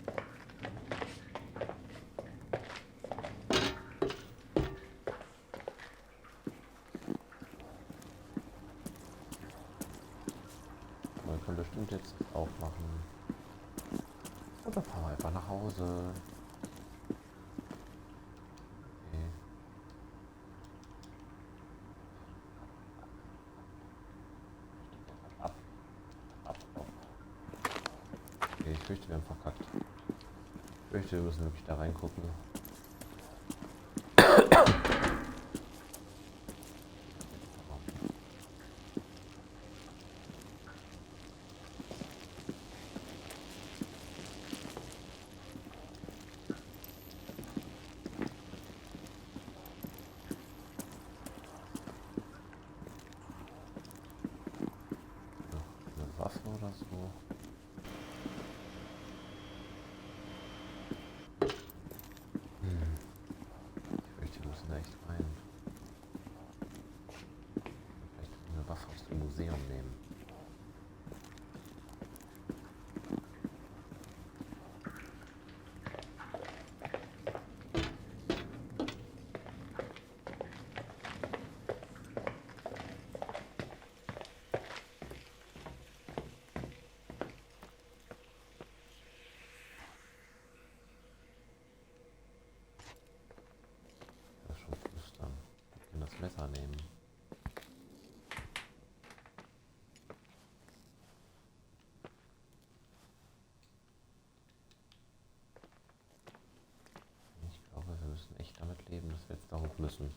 Aber ich kann bestimmt jetzt aufmachen. Oder fahren wir einfach nach Hause. Okay. Ab. Okay, ich fürchte, wir haben verkackt. Ich fürchte, wir müssen wirklich da reingucken. oder so. Ich fürchte, wir müssen da echt rein. Vielleicht eine Waffe aus dem Museum nehmen. Das ist schon flüstern. Wir können das Messer nehmen. Ich glaube, wir müssen echt damit leben, dass wir jetzt da hoch müssen.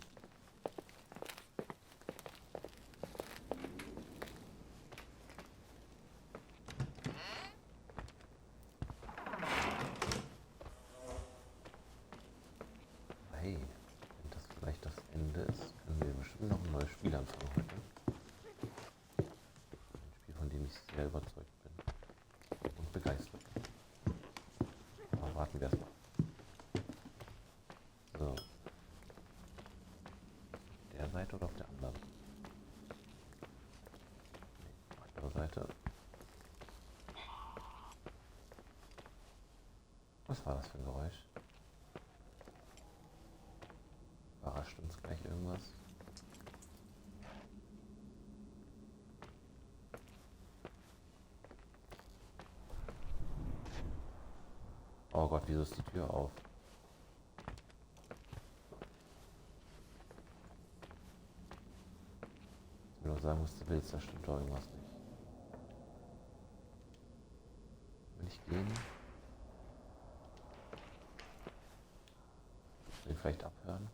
Hey, wenn das vielleicht das Ende ist, können wir bestimmt noch ein neues Spiel anfangen heute. Ein Spiel, von dem ich sehr überzeugt bin und begeistert. Aber warten wir erstmal. So. Auf der Seite oder auf der anderen? Nee, andere Seite. Was war das für ein Geräusch? Überrascht uns gleich irgendwas? Oh Gott, wieso ist die Tür auf? Wenn du sagen musst, du willst, da stimmt doch irgendwas nicht. Will ich gehen? Will ich vielleicht abhören?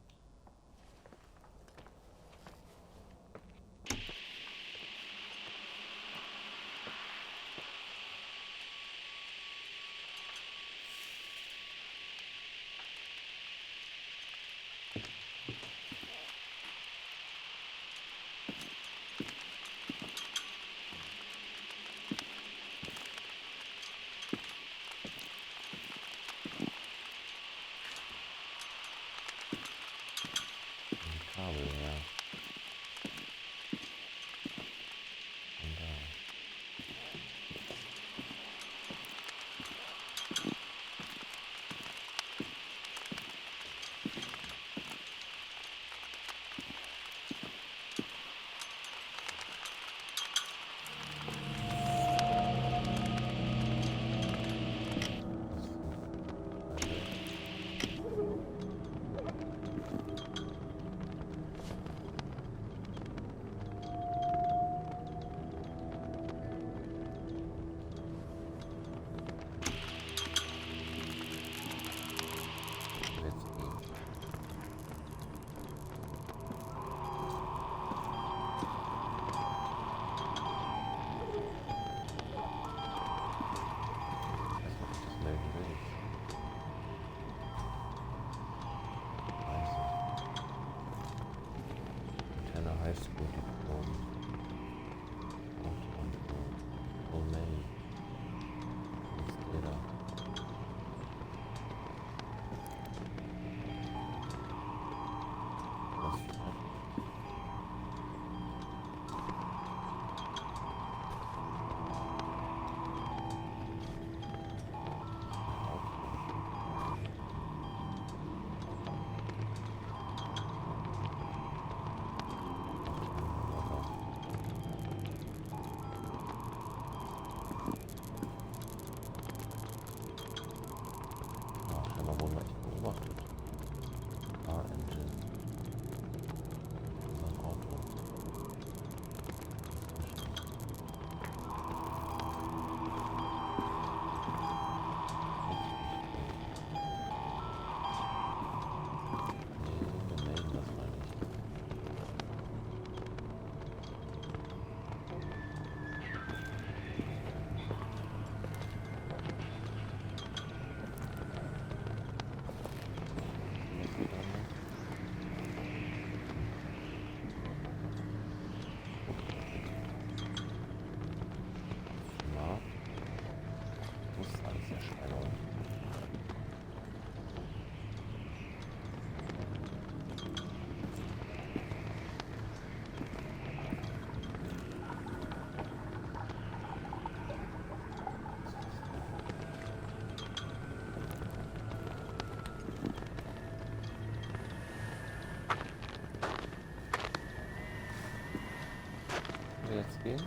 wir jetzt gehen?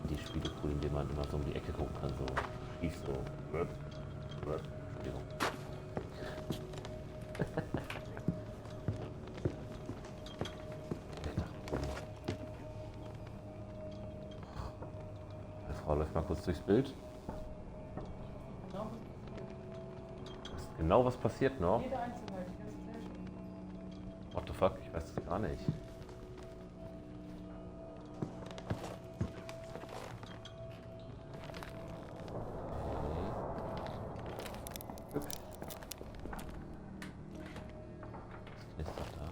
Die Spiele cool, in denen man immer so um die Ecke gucken kann, so schief so. Entschuldigung. Meine Frau läuft mal kurz durchs Bild. Genau was passiert noch? Jede Einzelheit, die ganze Zeit schon. What the fuck? Ich weiß es gar nicht. Hübsch. Was ist das da?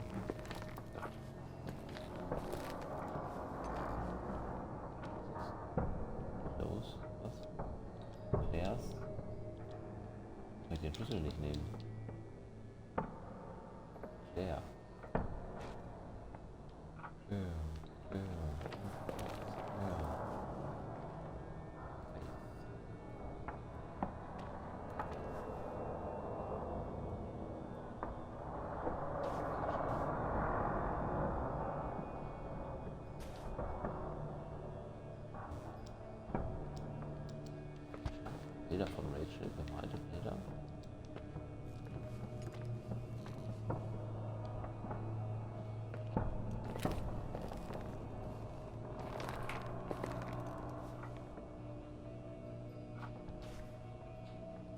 Los, was? Andreas? Kann ich den Schlüssel nicht nehmen? Der. Ja. Bilder von Rachel, bemalte Bilder.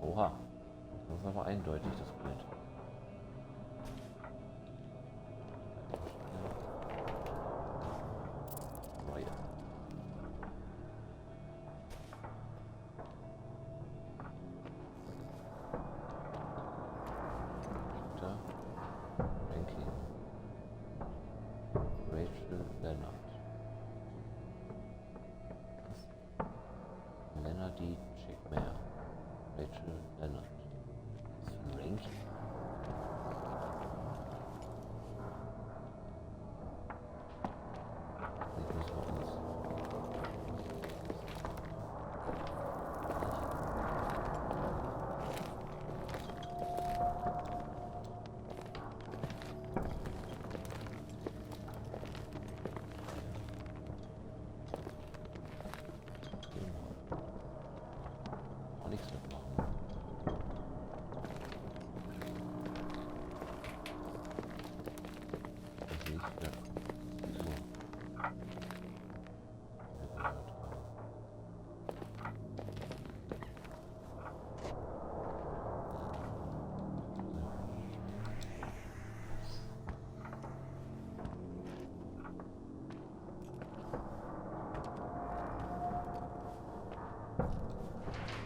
Oha, das ist aber eindeutig, das Bild. Oh ja. Da. Franklin. Rachel Leonard. Was? Leonard die Chickmare. Rachel Leonard. Frankie. Nicht müssen wir uns. Auch nichts mitmachen. Das nicht mehr. So. Wir gehört haben.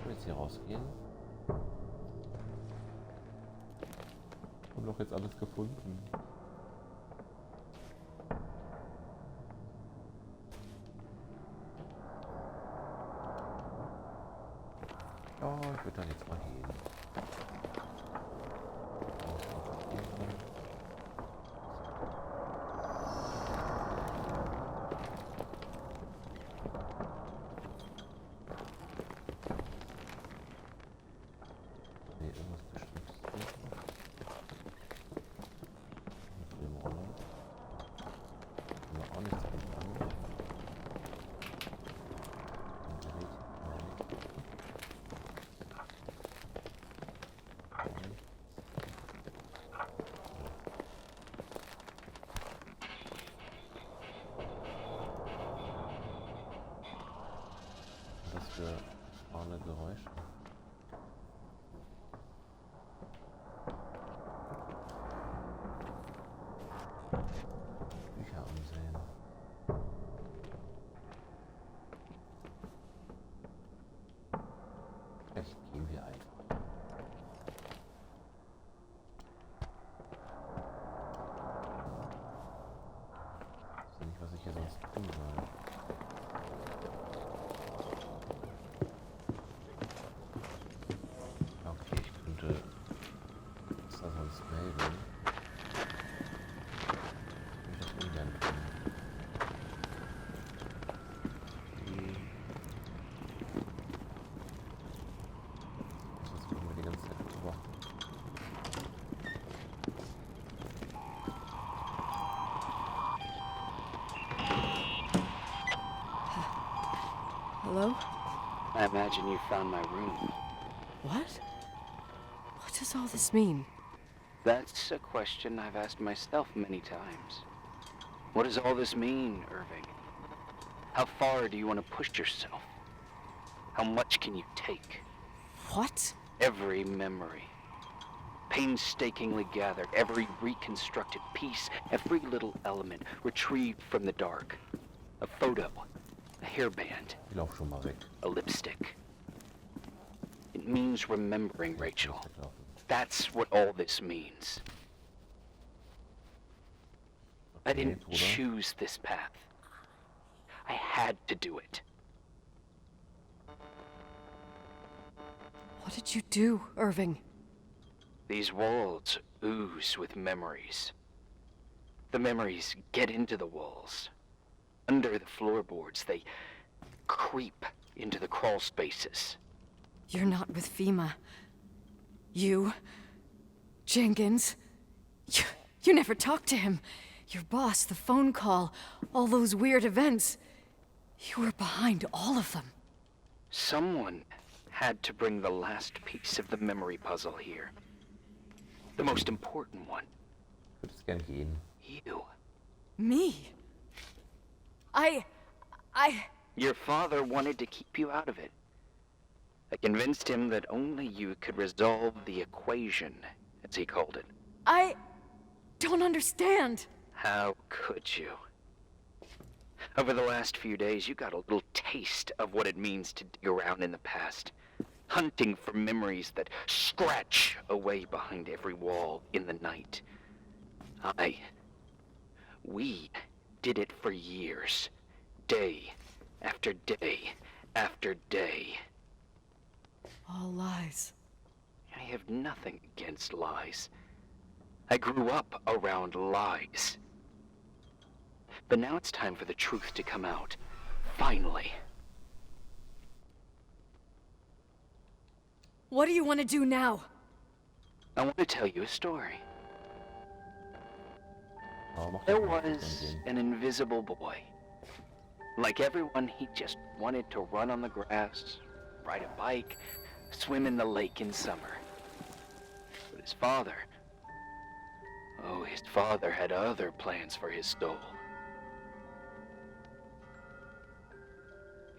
Ich will jetzt hier rausgehen. Haben doch jetzt alles gefunden. Ja, ich würde dann jetzt mal gehen. Nee, irgendwas Bestimmtes nicht. Mit dem Roller. Haben wir auch nichts gefunden. Was für fahrende Geräusche. Bücher ansehen. Vielleicht gehen wir einfach. Ich weiß nicht, was ich hier sonst tun soll. Hello? I imagine you found my room. What? What does all this mean? That's a question I've asked myself many times. What does all this mean, Irving? How far do you want to push yourself? How much can you take? What? Every memory. Painstakingly gathered, every reconstructed piece, every little element retrieved from the dark. A photo, a hairband, Ich lauf schon mal weg. a lipstick. It means remembering, Rachel. Weglaufen. That's what all this means. I Okay, didn't Bruder. choose this path. I had to do it. What did you do, Irving? These walls ooze with memories. The memories get into the walls. Under the floorboards, they creep into the crawl spaces. You're not with FEMA. You... Jenkins... You never talked to him. Your boss, the phone call, all those weird events. You were behind all of them. Someone had to bring the last piece of the memory puzzle here. The most important one. Ich würde es gern gehen. You. Me? Your father wanted to keep you out of it. I convinced him that only you could resolve the equation, as he called it. I don't understand. How could you? Over the last few days, you got a little taste of what it means to dig around in the past. Hunting for memories that scratch away behind every wall in the night. We did it for years. Day after day after day. All lies. I have nothing against lies. I grew up around lies. But now it's time for the truth to come out. Finally. What do you want to do now? I want to tell you a story. Aber mach There das mal. was an invisible boy. Like everyone, he just wanted to run on the grass, ride a bike, swim in the lake in summer. But his father... Oh, his father had other plans for his soul.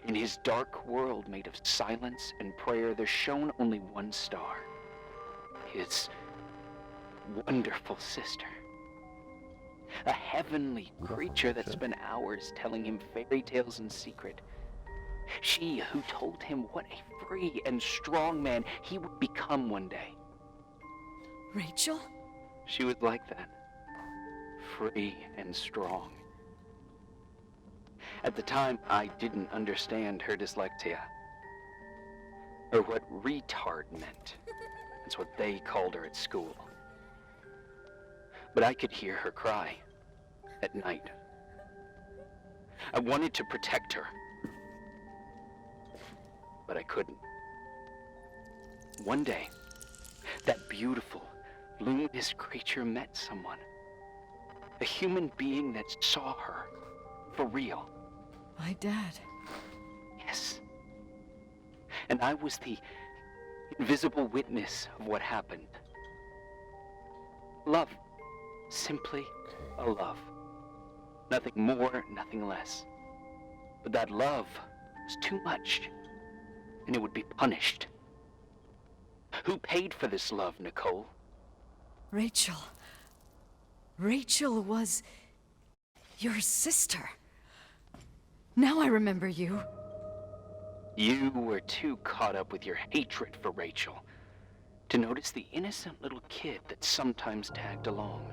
In his dark world made of silence and prayer, there shone only one star. His wonderful sister. A heavenly creature that spent hours telling him fairy tales in secret. She who told him what a free and strong man he would become one day. Rachel? She was like that. Free and strong. At the time, I didn't understand her dyslexia. Or what retard meant. That's what they called her at school. But I could hear her cry at night. I wanted to protect her. But I couldn't. One day, that beautiful, luminous creature met someone. A human being that saw her for real. My dad. Yes. And I was the invisible witness of what happened. Love. Simply a love. Nothing more, nothing less. But that love was too much, and it would be punished. Who paid for this love, Nicole? Rachel. Rachel was your sister. Now I remember you. You were too caught up with your hatred for Rachel to notice the innocent little kid that sometimes tagged along.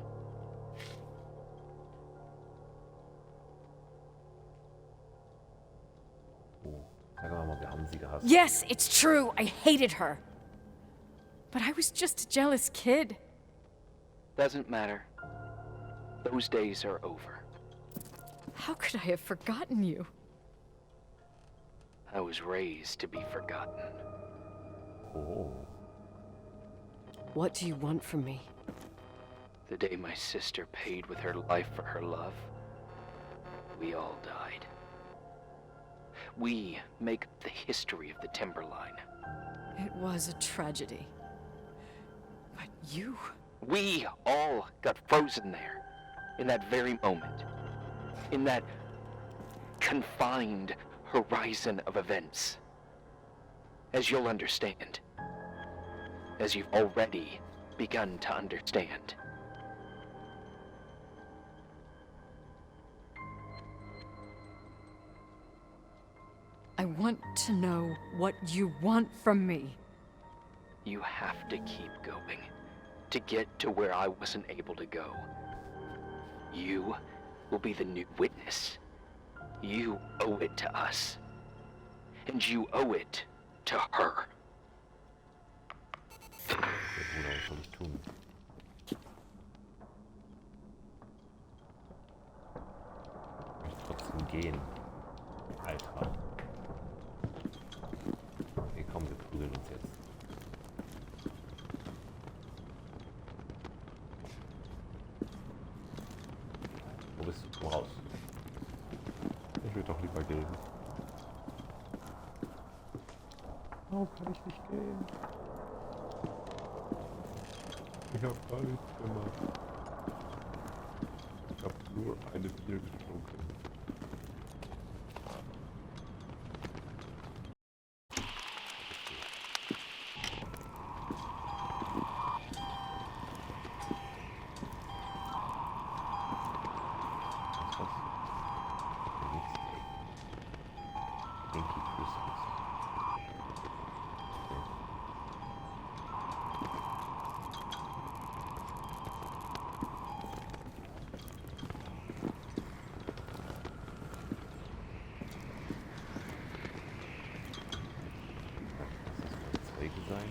Oh, sagen wir mal, wir haben sie gehasst. Yes, it's true. I hated her. But I was just a jealous kid. Doesn't matter. Those days are over. How could I have forgotten you? I was raised to be forgotten. Oh. What do you want from me? The day my sister paid with her life for her love, we all died. We make the history of the Timberline. It was a tragedy. But you... We all got frozen there, in that very moment. In that confined horizon of events. As you'll understand. As you've already begun to understand. I want to know what you want from me. You have to keep going to get to where I wasn't able to go. You will be the new witness. You owe it to us. And you owe it to her. Der Bruder, was soll ich tun? Ich möchte trotzdem gehen. Alter. Okay, komm, wir prügeln uns jetzt. Wo bist du? Komm raus. Ich will doch lieber gehen. Warum kann ich nicht gehen? Ich hab gar nichts gemacht. Ich hab nur eine Bier getrunken. Sein.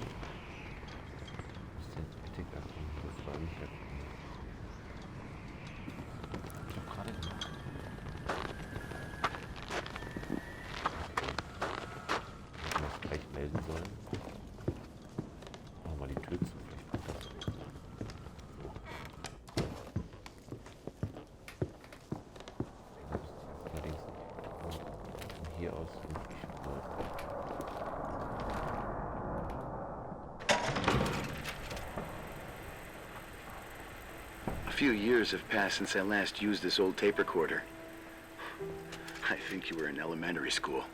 Muss den Etik erkunden, das war nicht erkunden. Ich hab gerade gemacht. Okay. Ich muss gleich melden sollen. Machen wir mal die Tür zu, vielleicht kommt das weg. So. Allerdings von hier aus irgendwie schon läuft. A few years have passed since I last used this old tape recorder. I think you were in elementary school.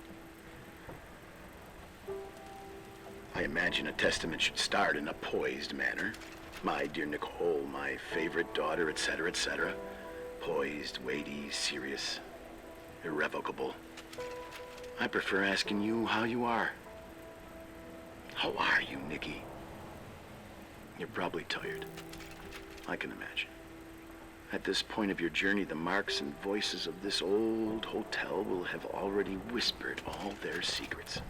I imagine a testament should start in a poised manner. My dear Nicole, my favorite daughter, etc., etc. Poised, weighty, serious, irrevocable. I prefer asking you how you are. How are you, Nikki? You're probably tired. I can imagine. At this point of your journey, the marks and voices of this old hotel will have already whispered all their secrets.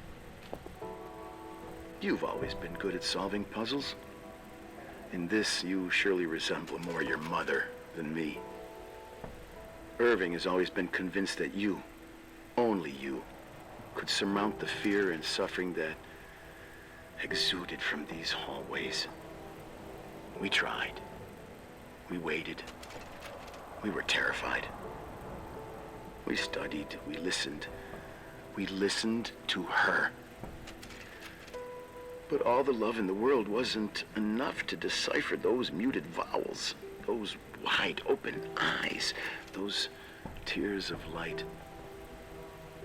You've always been good at solving puzzles. In this, you surely resemble more your mother than me. Irving has always been convinced that you, only you, could surmount the fear and suffering that exuded from these hallways. We tried. We waited. We were terrified. We studied. We listened. We listened to her. But all the love in the world wasn't enough to decipher those muted vowels, those wide open eyes, those tears of light.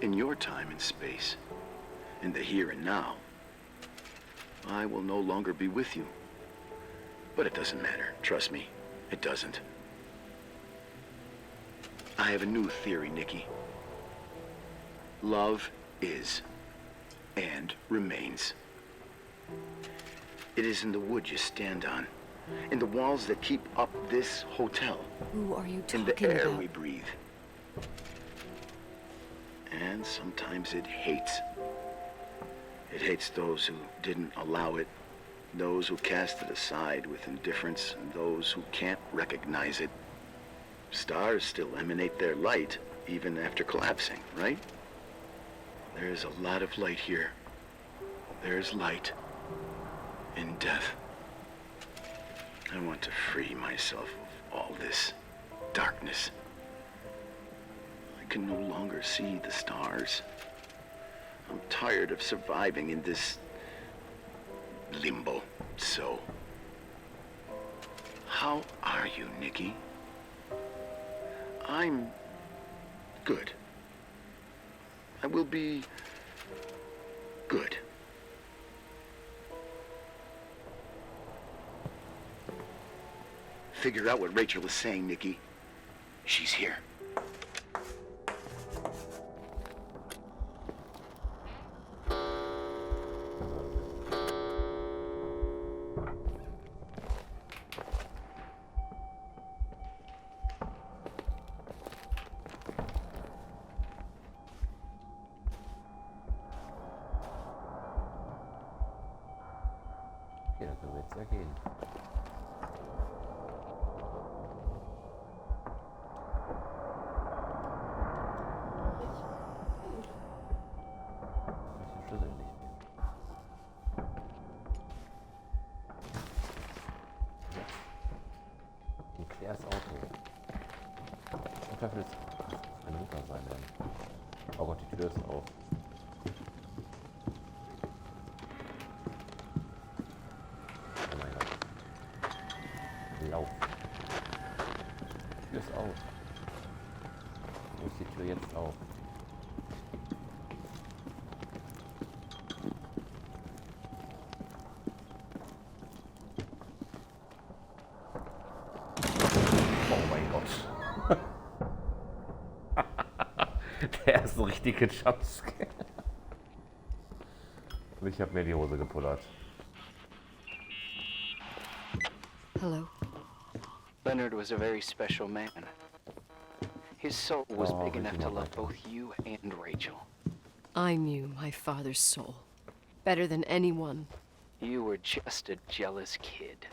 In your time and space, in the here and now, I will no longer be with you. But it doesn't matter. Trust me, it doesn't. I have a new theory, Nikki. Love is and remains. It is in the wood you stand on, in the walls that keep up this hotel, Who are you in talking the air about? we breathe. And sometimes it hates. It hates those who didn't allow it, those who cast it aside with indifference, and those who can't recognize it. Stars still emanate their light, even after collapsing, right? There is a lot of light here. There is light in death. I want to free myself of all this darkness. I can no longer see the stars. I'm tired of surviving in this limbo. So, how are you, Nikki? I'm good. I will be good. Figure out what Rachel is saying, Nikki. She's here. Okay, dann können wir jetzt ja gehen. Ich den Schlüssel nicht nehmen. Ein Claires Auto. Ich hoffe, es muss meine Mutter sein, denn. Oh Gott, die Tür ist auf. Oh mein Gott. Lauf. Die Tür ist auf. Wo ist die Tür jetzt auf? Oh mein Gott. Der ist ein richtiger Jumpscare. Und ich habe mir die Hose gepullert. Hello. Leonard was a very special man. His soul was Oh, big enough to Rachel, love Rachel. both you and Rachel. I knew my father's soul better than anyone. You were just a jealous kid.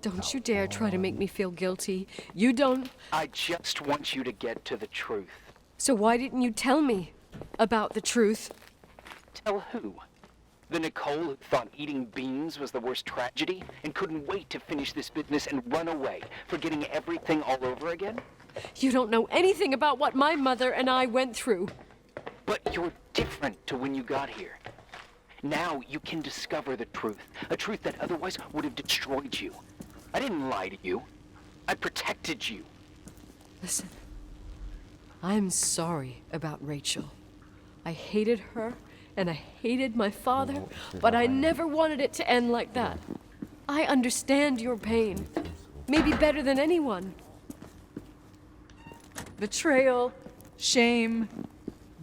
Don't you dare try to make me feel guilty. You don't. I just want you to get to the truth. So why didn't you tell me about the truth? Tell who? The Nicole who thought eating beans was the worst tragedy and couldn't wait to finish this business and run away, forgetting everything all over again? You don't know anything about what my mother and I went through. But you're different to when you got here. Now you can discover the truth, a truth that otherwise would have destroyed you. I didn't lie to you. I protected you. Listen, I'm sorry about Rachel. I hated her and I hated my father, but I never wanted it to end like that. I understand your pain, maybe better than anyone. Betrayal, shame,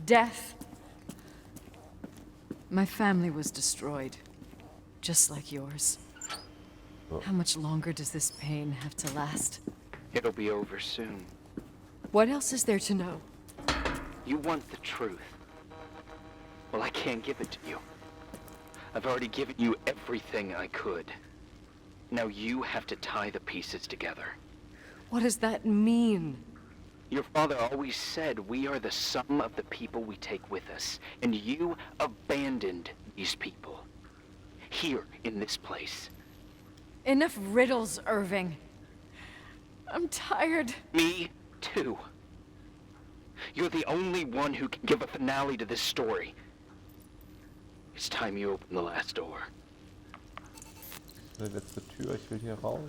death. My family was destroyed, just like yours. How much longer does this pain have to last? It'll be over soon. What else is there to know? You want the truth. Well, I can't give it to you. I've already given you everything I could. Now you have to tie the pieces together. What does that mean? Your father always said we are the sum of the people we take with us, and you abandoned these people. Here, in this place. Enough riddles, Irving. I'm tired. Me, too. You're the only one who can give a finale to this story. It's time you open the last door. Die letzte Tür, ich will hier raus.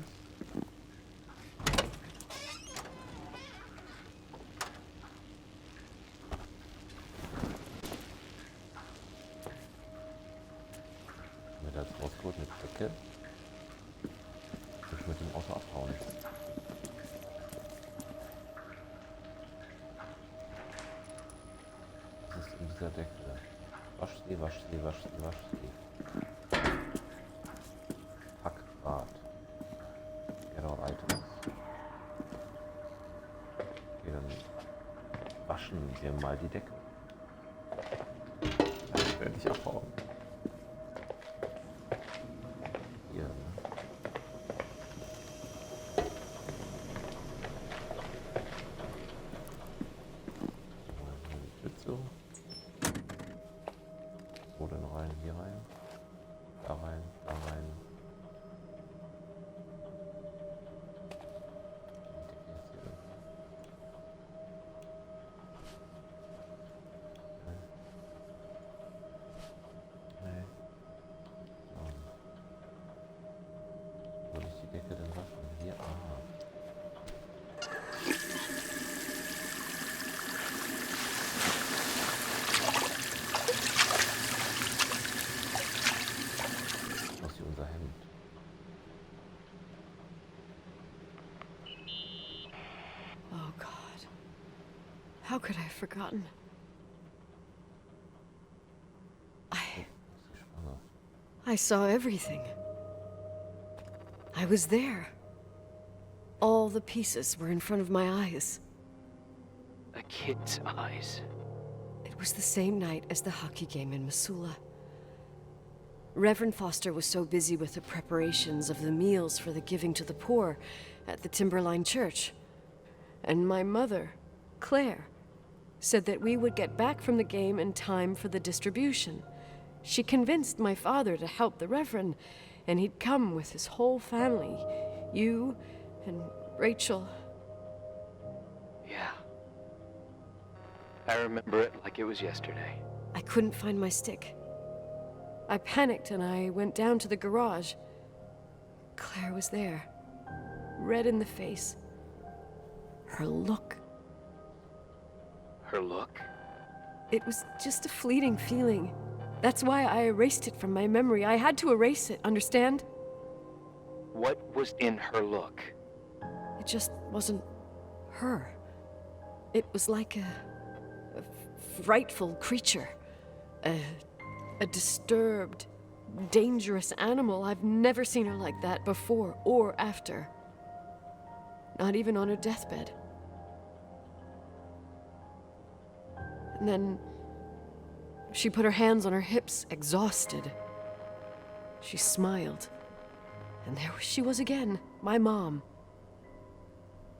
Mit als rausgeholt mit Decke. Ich mit dem Auto abhauen. Was ist in dieser Decke? Waschsee, Waschsee, Waschsee, Waschsee. Packrad. Error Items. Okay, dann waschen wir mal die Decke. Ich werde nicht abhauen. Hier, ne? So. Wo denn rein? Hier rein? Da rein, da rein. Die Decke ist hier. How could I have forgotten? I saw everything. I was there. All the pieces were in front of my eyes. A kid's eyes. It was the same night as the hockey game in Missoula. Reverend Foster was so busy with the preparations of the meals for the giving to the poor at the Timberline Church. And my mother, Claire, said that we would get back from the game in time for the distribution. She convinced my father to help the Reverend, and he'd come with his whole family. You and Rachel. Yeah. I remember it like it was yesterday. I couldn't find my stick. I panicked and I went down to the garage. Claire was there, red in the face. Her look. Her look? It was just a fleeting feeling. That's why I erased it from my memory. I had to erase it, understand? What was in her look? It just wasn't her. It was like a frightful creature. A disturbed, dangerous animal. I've never seen her like that before or after. Not even on her deathbed. And then she put her hands on her hips, exhausted. She smiled. And there she was again, my mom.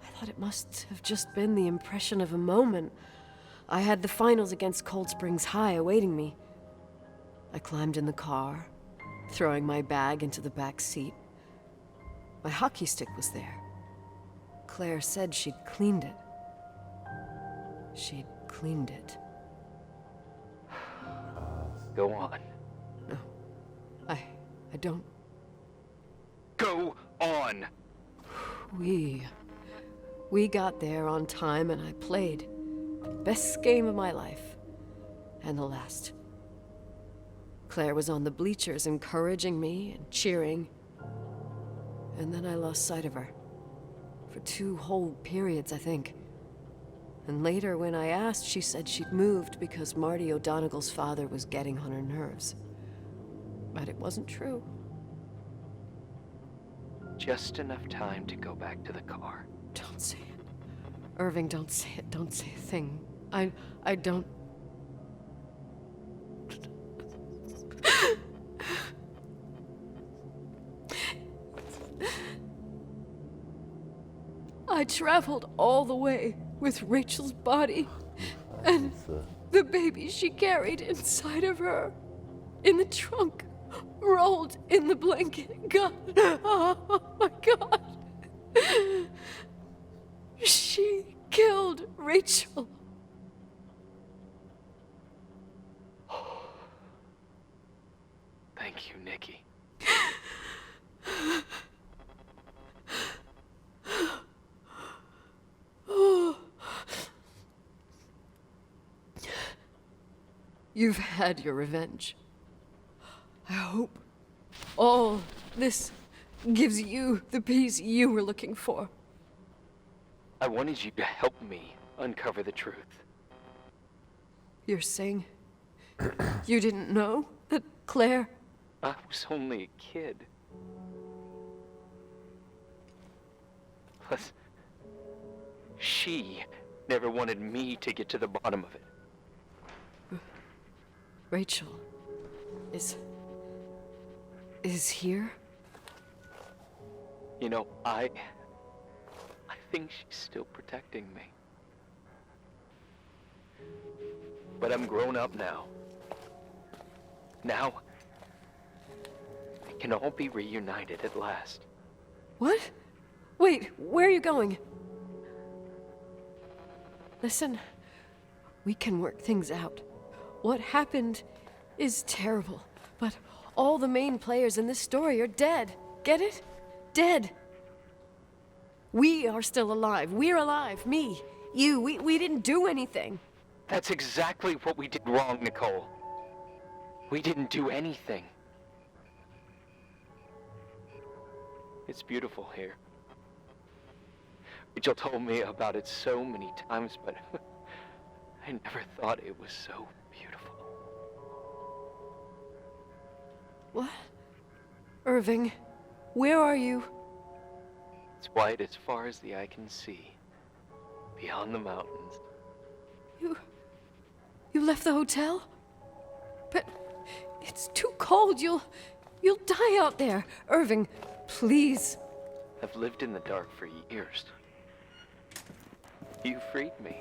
I thought it must have just been the impression of a moment. I had the finals against Cold Springs High awaiting me. I climbed in the car, throwing my bag into the back seat. My hockey stick was there. Claire said she'd cleaned it. She'd cleaned it. Go on. No, I don't. Go on! We got there on time and I played. Best game of my life. And the last. Claire was on the bleachers encouraging me and cheering. And then I lost sight of her. For 2 whole periods, I think. And later, when I asked, she said she'd moved because Marty O'Donegal's father was getting on her nerves. But it wasn't true. Just enough time to go back to the car. Don't say it. Irving, don't say it. Don't say a thing. I don't... I traveled all the way with Rachel's body and the baby she carried inside of her, in the trunk, rolled in the blanket. God, oh my God. She killed Rachel. Thank you, Nikki. You've had your revenge. I hope all this gives you the peace you were looking for. I wanted you to help me uncover the truth. You're saying you didn't know that Claire... I was only a kid. Plus, she never wanted me to get to the bottom of it. Rachel is here? You know, I think she's still protecting me. But I'm grown up now. Now, we can all be reunited at last. What? Wait, where are you going? Listen, we can work things out. What happened is terrible, but all the main players in this story are dead. Get it? Dead. We are still alive. We're alive. Me, you, we didn't do anything. That's exactly what we did wrong, Nicole. We didn't do anything. It's beautiful here. Rachel told me about it so many times, but I never thought it was so beautiful. What? Irving, where are you? It's white as far as the eye can see, beyond the mountains. You left the hotel? But it's too cold. You'll die out there. Irving, please. I've lived in the dark for years. You freed me.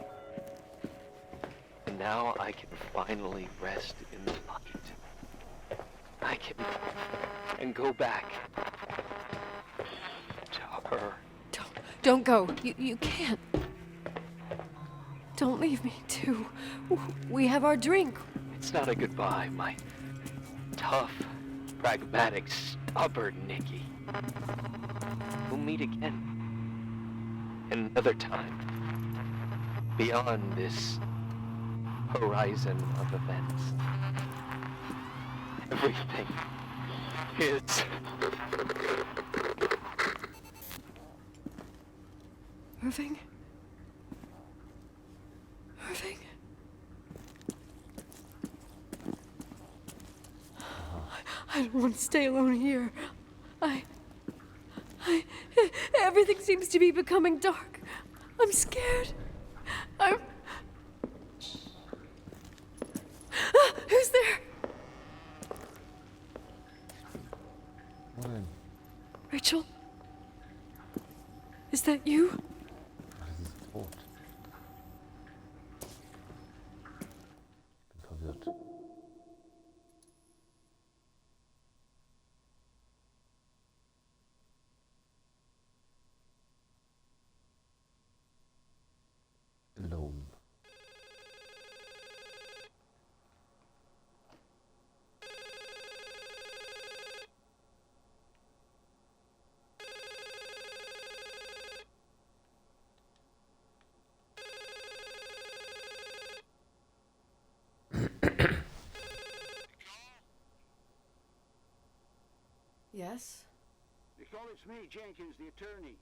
And now I can finally rest in the light. I can go back to her. Don't go. You can't. Don't leave me, too. We have our drink. It's not a goodbye, my tough, pragmatic, stubborn Nikki. We'll meet again. Another time. Beyond this horizon of events. Everything is... Irving? Irving? I don't want to stay alone here. Everything seems to be becoming dark. I'm scared. Who's there? Nein, Rachel? Is that you? das ist tot. Bin verwirrt. Alone. Yes? Nicole, it's me, Jenkins, the attorney.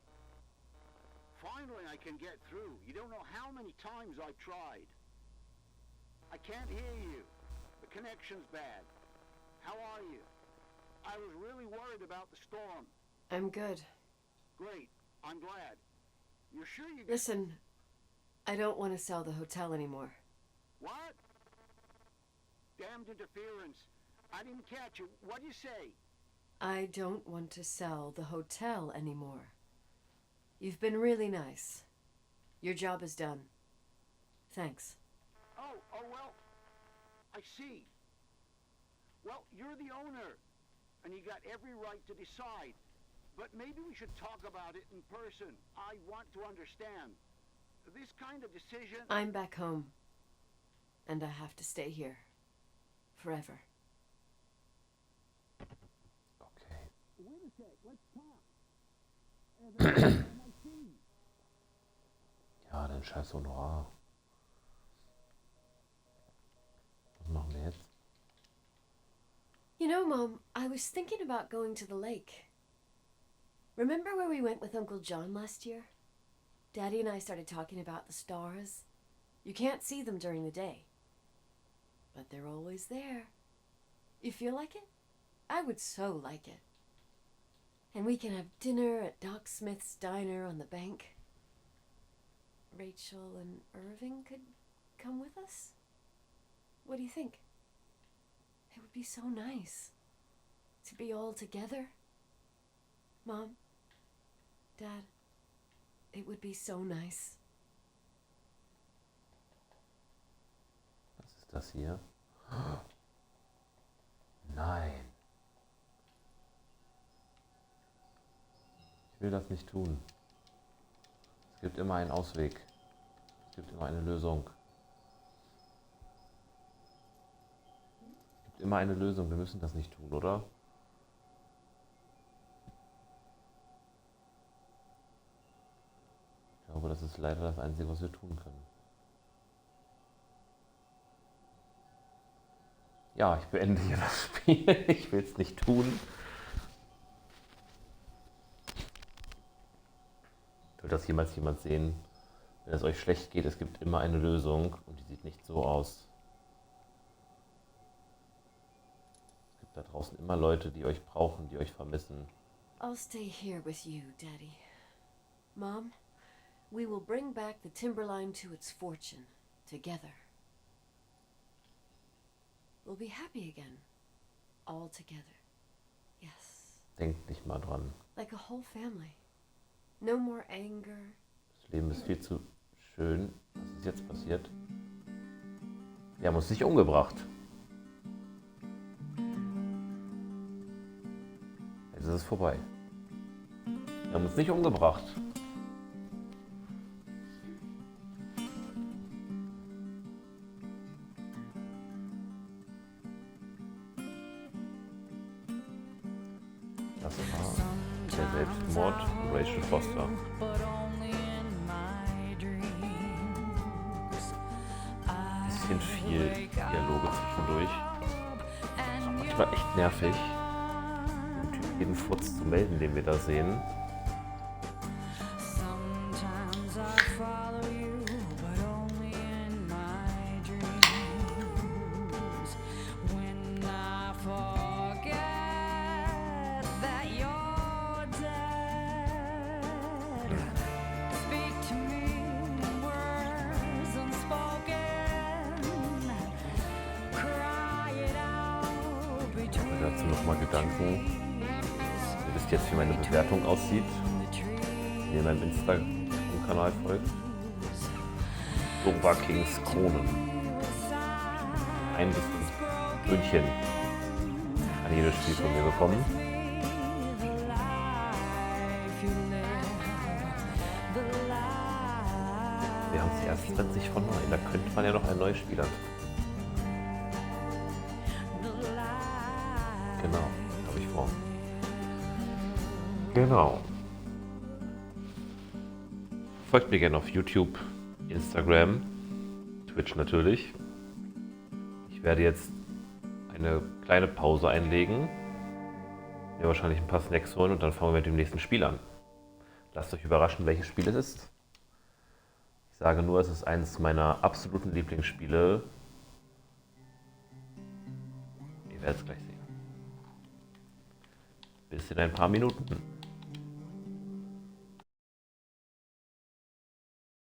Finally, I can get through. You don't know how many times I've tried. I can't hear you. The connection's bad. How are you? I was really worried about the storm. I'm good. Great. I'm glad. You're sure you... Listen, I don't want to sell the hotel anymore. What? Damned interference. I didn't catch you. What'd you say? I don't want to sell the hotel anymore. You've been really nice. Your job is done. Thanks. Oh, well, I see. Well, you're the owner, and you got every right to decide. But maybe we should talk about it in person. I want to understand. This kind of decision... I'm back home, and I have to stay here. Forever. Okay. Wait a sec, let's talk. Ja, den scheiß Honorar. Was machen wir jetzt? You know, Mom, I was thinking about going to the lake. Remember where we went with Uncle John last year? Daddy and I started talking about the stars. You can't see them during the day, but they're always there. You feel like it? I would so like it. And we can have dinner at Doc Smith's diner on the bank. Rachel and Irving could come with us? What do you think? It would be so nice to be all together. Mom, Dad, it would be so nice. Was ist das hier? Nein. Ich will das nicht tun. Es gibt immer einen Ausweg. Es gibt immer eine Lösung. Es gibt immer eine Lösung. Wir müssen das nicht tun, oder? Ich glaube, das ist leider das Einzige, was wir tun können. Ja, ich beende hier das Spiel. Ich will es nicht tun. Wird das jemals jemand sehen? Wenn es euch schlecht geht, es gibt immer eine Lösung und die sieht nicht so aus. Es gibt da draußen immer Leute, die euch brauchen, die euch vermissen. I'll stay here with you, Daddy. Mom, we will bring back the Timberline to its fortune, together. We'll be happy again, all together. Yes. Denkt nicht mal dran. Like a whole family. No more anger. Das Leben ist viel zu schön. Was ist jetzt passiert? Wir haben uns nicht umgebracht. Jetzt ist es vorbei. Wir haben uns nicht umgebracht. Das war der Selbstmord von Rachel Foster. Bisschen viel Dialoge zwischendurch. Manchmal echt nervig, den Typ jeden Furz zu melden, den wir da sehen. Dazu nochmal Gedanken. Ihr wisst jetzt, wie meine Bewertung aussieht. Wenn ihr meinem Instagram-Kanal folgt. Sofa Kings Kronen. 1 bis 5 München an jedes Spiel von mir bekommen. Wir haben es erst 20 von 9. Da könnte man ja noch ein neues Spiel anfangen. Genau, habe ich vor. Genau. Folgt mir gerne auf YouTube, Instagram, Twitch natürlich. Ich werde jetzt eine kleine Pause einlegen. Mir wahrscheinlich ein paar Snacks holen und dann fangen wir mit dem nächsten Spiel an. Lasst euch überraschen, welches Spiel es ist. Ich sage nur, es ist eines meiner absoluten Lieblingsspiele. Ihr werdet es gleich sehen. Bis in ein paar Minuten.